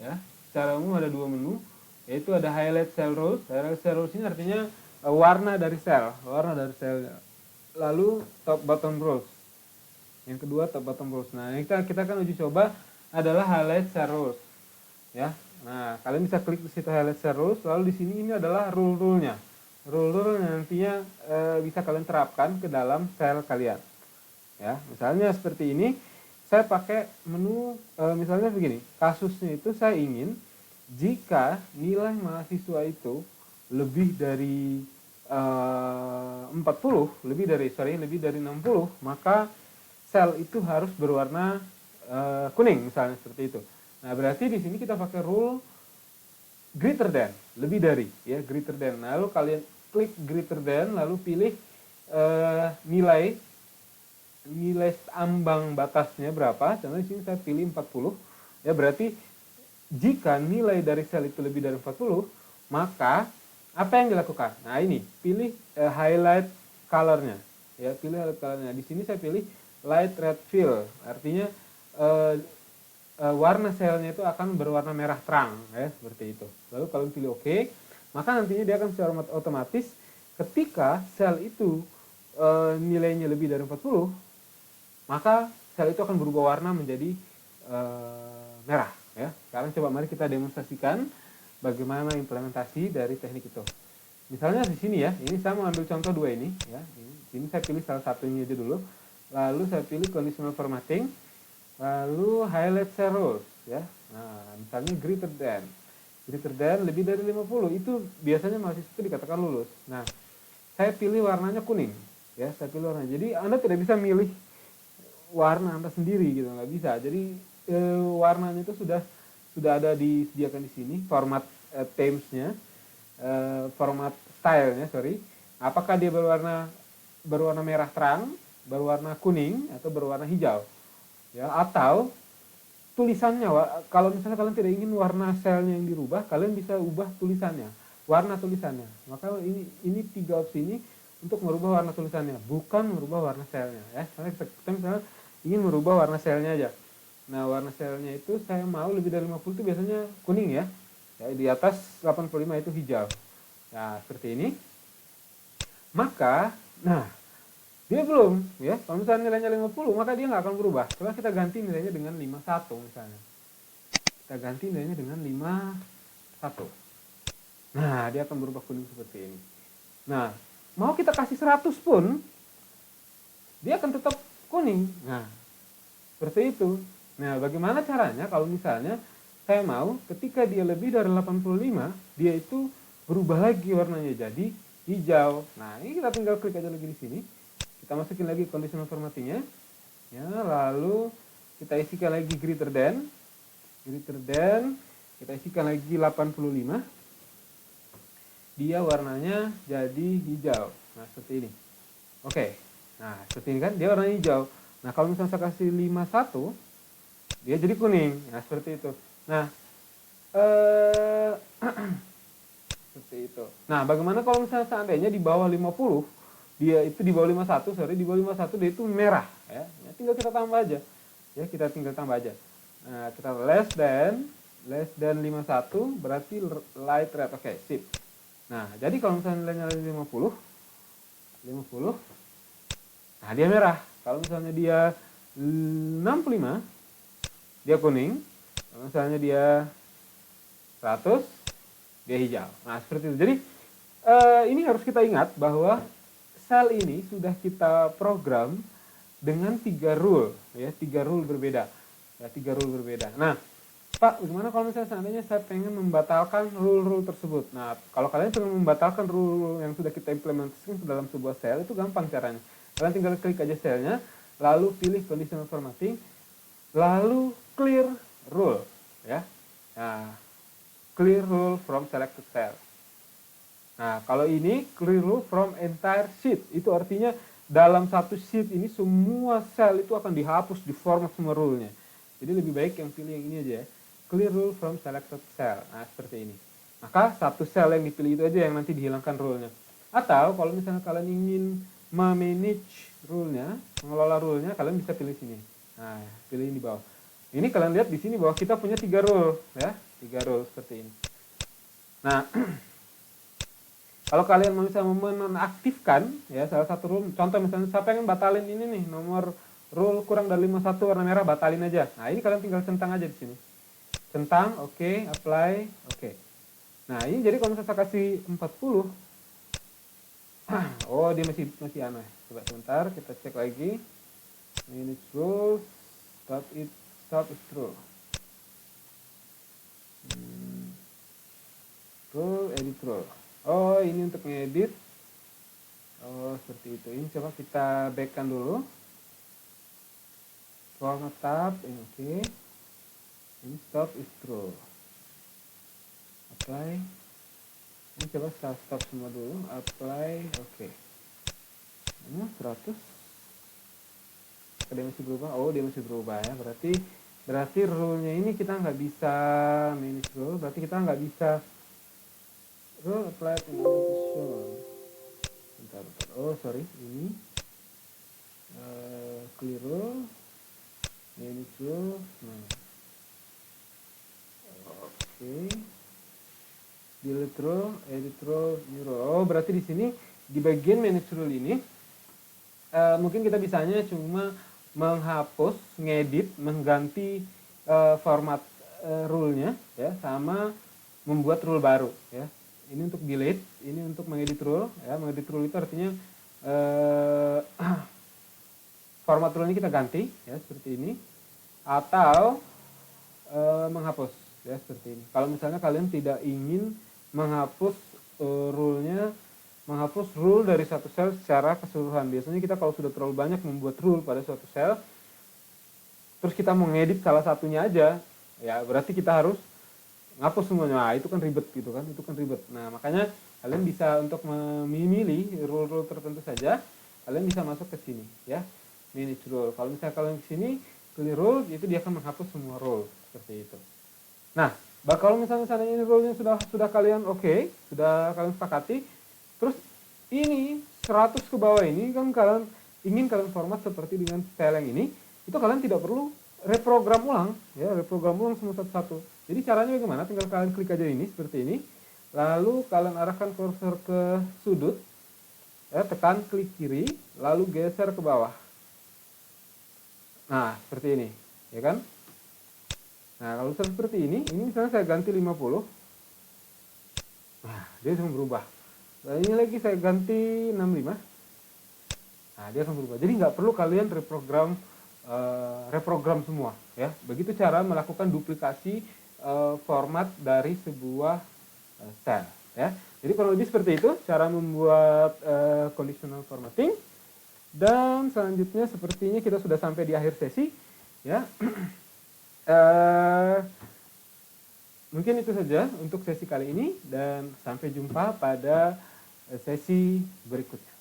Ya, secara umum ada dua menu, yaitu ada highlight cell rows. Highlight cell rows ini artinya warna dari sel. Lalu top bottom rows. Yang kedua top bottom rows. Nah, kita akan uji coba adalah highlight cell rows. Ya. Nah, kalian bisa klik di situ highlight cell rows, lalu di sini ini adalah rule-nya. Rule nantinya bisa kalian terapkan ke dalam sel kalian. Ya, misalnya seperti ini, saya pakai menu misalnya begini. Kasusnya itu saya ingin jika nilai mahasiswa itu lebih dari 60, lebih dari 60, maka sel itu harus berwarna kuning misalnya seperti itu. Nah, berarti di sini kita pakai rule greater than, lebih dari ya, greater than. Lalu kalian klik greater than, lalu pilih nilai nilai ambang batasnya berapa. Contohnya di sini saya pilih 40. Ya, berarti jika nilai dari sel itu lebih dari 40, maka apa yang dilakukan? Nah, ini pilih highlight colornya. Ya, pilih highlight colornya. Di sini saya pilih light red fill. Artinya warna selnya itu akan berwarna merah terang, ya, seperti itu. Lalu kalau pilih OK, maka nantinya dia akan secara otomatis ketika sel itu nilainya lebih dari 40, maka sel itu akan berubah warna menjadi merah, ya. Sekarang coba mari kita demonstrasikan bagaimana implementasi dari teknik itu. Misalnya di sini ya, ini saya mengambil contoh dua ini, ya. Ini saya pilih salah satunya aja dulu. Lalu saya pilih conditional formatting, lalu highlight cell rules, ya. Nah, misalnya greater than lebih dari 50, itu biasanya mahasiswa itu dikatakan lulus. Nah, saya pilih warnanya kuning, ya. Saya pilih warna. Jadi Anda tidak bisa milih warna Anda sendiri gitu, nggak bisa. Jadi warnanya itu sudah ada disediakan di sini, format themes-nya, format style-nya, sorry. Apakah dia berwarna merah terang, berwarna kuning, atau berwarna hijau? Ya, atau tulisannya, kalau misalnya kalian tidak ingin warna selnya yang dirubah, kalian bisa ubah tulisannya, warna tulisannya. Maka ini tiga opsi ini untuk merubah warna tulisannya, bukan merubah warna selnya, ya. Kita misalnya ingin merubah warna selnya aja. Nah, warna selnya itu saya mau lebih dari 50 itu biasanya kuning, ya. Ya, di atas 85 itu hijau. Nah, seperti ini. Maka, nah, dia belum, ya. Kalau misalnya nilainya 50, maka dia nggak akan berubah. Coba kita ganti nilainya dengan 51 misalnya. Kita ganti nilainya dengan 51. Nah, dia akan berubah kuning seperti ini. Nah, mau kita kasih 100 pun, dia akan tetap kuning. Nah, seperti itu. Nah, bagaimana caranya kalau misalnya saya mau ketika dia lebih dari 85, dia itu berubah lagi warnanya jadi hijau. Nah, ini kita tinggal klik aja lagi di sini. Kita masukin lagi conditional formattingnya, ya. Lalu kita isikan lagi greater than, kita isikan lagi 85. Dia warnanya jadi hijau. Nah, seperti ini. Oke. Nah, seperti ini kan, dia warnanya hijau. Nah, kalau misalnya saya kasih 51, dia jadi kuning. Nah, seperti itu. Nah, seperti itu. Nah, bagaimana kalau misalnya seandainya di bawah 50, dia itu di bawah 51, di bawah 51 dia itu merah, ya. Tinggal kita tambah aja. Ya, kita tinggal tambah aja. Nah, kita less than 51 berarti light red. Oke, sip. Nah, jadi kalau misalnya nilainya 50, nah dia merah. Kalau misalnya dia 65, dia kuning. Kalau misalnya dia 100, dia hijau. Nah, seperti itu. Jadi ini harus kita ingat bahwa sel ini sudah kita program dengan 3 rule, ya, 3 rule berbeda. Ya, 3 rule berbeda. Nah, Pak, gimana kalau misalnya seandainya saya pengen membatalkan rule-rule tersebut? Nah, kalau kalian pengen membatalkan rule yang sudah kita implementasikan ke dalam sebuah sel, itu gampang caranya. Kalian tinggal klik aja selnya, lalu pilih conditional formatting, lalu clear rule, ya. Nah, clear rule from selected cell. Nah, kalau ini clear rule from entire sheet, itu artinya dalam satu sheet ini semua sel itu akan dihapus, diformat semua rule-nya. Jadi lebih baik yang pilih yang ini aja, ya. Clear rule from selected cell. Nah, seperti ini. Maka satu sel yang dipilih itu aja yang nanti dihilangkan rule-nya. Atau kalau misalnya kalian ingin memanage rule-nya, mengelola rule-nya, kalian bisa pilih sini. Nah, pilih ini di bawah. Ini kalian lihat di sini bahwa kita punya 3 rule, ya. 3 rule seperti ini. Nah, kalau kalian bisa menonaktifkan, ya, salah satu rule, contoh misalnya saya pengen batalin ini nih, nomor rule kurang dari 51 warna merah, batalin aja. Nah, ini kalian tinggal centang aja di sini. Centang, oke, apply, oke. Nah, ini jadi kalau misalnya saya kasih 40, oh dia masih aneh. Coba sebentar, kita cek lagi. Manage rules, stop is true. Rule, edit rule. Oh, ini untuk ngedit. Oh, seperti itu. Ini coba kita backkan dulu. Format tab, ini oke. Ini stop is true. Apply. Ini coba saya stop semua dulu. Apply, oke. Ini 100. apakah dia masih berubah? Oh, dia masih berubah ya. Berarti rule-nya ini kita nggak bisa manage rule, berarti kita nggak bisa rule applied in order to show. Bentar. Oh, sorry, ini clear rule, manage rule. Nah, oke. Delete rule, edit rule, new rule. Oh, berarti di sini di bagian manage rule ini mungkin kita bisanya cuma menghapus, ngedit, mengganti format rule-nya ya, sama membuat rule baru ya. Ini untuk delete, ini untuk mengedit rule ya. Mengedit rule itu artinya format rule ini kita ganti ya seperti ini, atau menghapus ya seperti ini. Kalau misalnya kalian tidak ingin menghapus rule-nya, menghapus rule dari satu sel secara keseluruhan. Biasanya kita kalau sudah terlalu banyak membuat rule pada suatu sel, terus kita mau ngedit salah satunya aja, ya berarti kita harus ngapus semuanya. Nah, itu kan ribet gitu kan, itu kan ribet. Nah, makanya kalian bisa untuk memilih rule-rule tertentu saja, kalian bisa masuk ke sini ya, manage rule. Kalau misalnya kalian ke sini pilih rule, itu dia akan menghapus semua rule seperti itu. Nah, kalau misalnya ini rule-nya sudah kalian sudah kalian sepakati, terus ini 100 ke bawah ini kan kalian ingin kalian format seperti dengan sel yang ini, itu kalian tidak perlu reprogram ulang ya, reprogram ulang semua satu-satu. Jadi caranya bagaimana? Tinggal kalian klik aja ini seperti ini, lalu kalian arahkan kursor ke sudut ya, tekan klik kiri, lalu geser ke bawah. Nah, seperti ini ya kan. Nah, kalau seperti ini misalnya saya ganti 50. Nah, dia akan berubah. Nah, ini lagi saya ganti 65. Nah, dia akan berubah. Jadi nggak perlu kalian reprogram semua ya. Begitu cara melakukan duplikasi format dari sebuah sel ya. Jadi kurang lebih seperti itu cara membuat conditional formatting. Dan selanjutnya sepertinya kita sudah sampai di akhir sesi ya. Mungkin itu saja untuk sesi kali ini, dan sampai jumpa pada sesi berikutnya.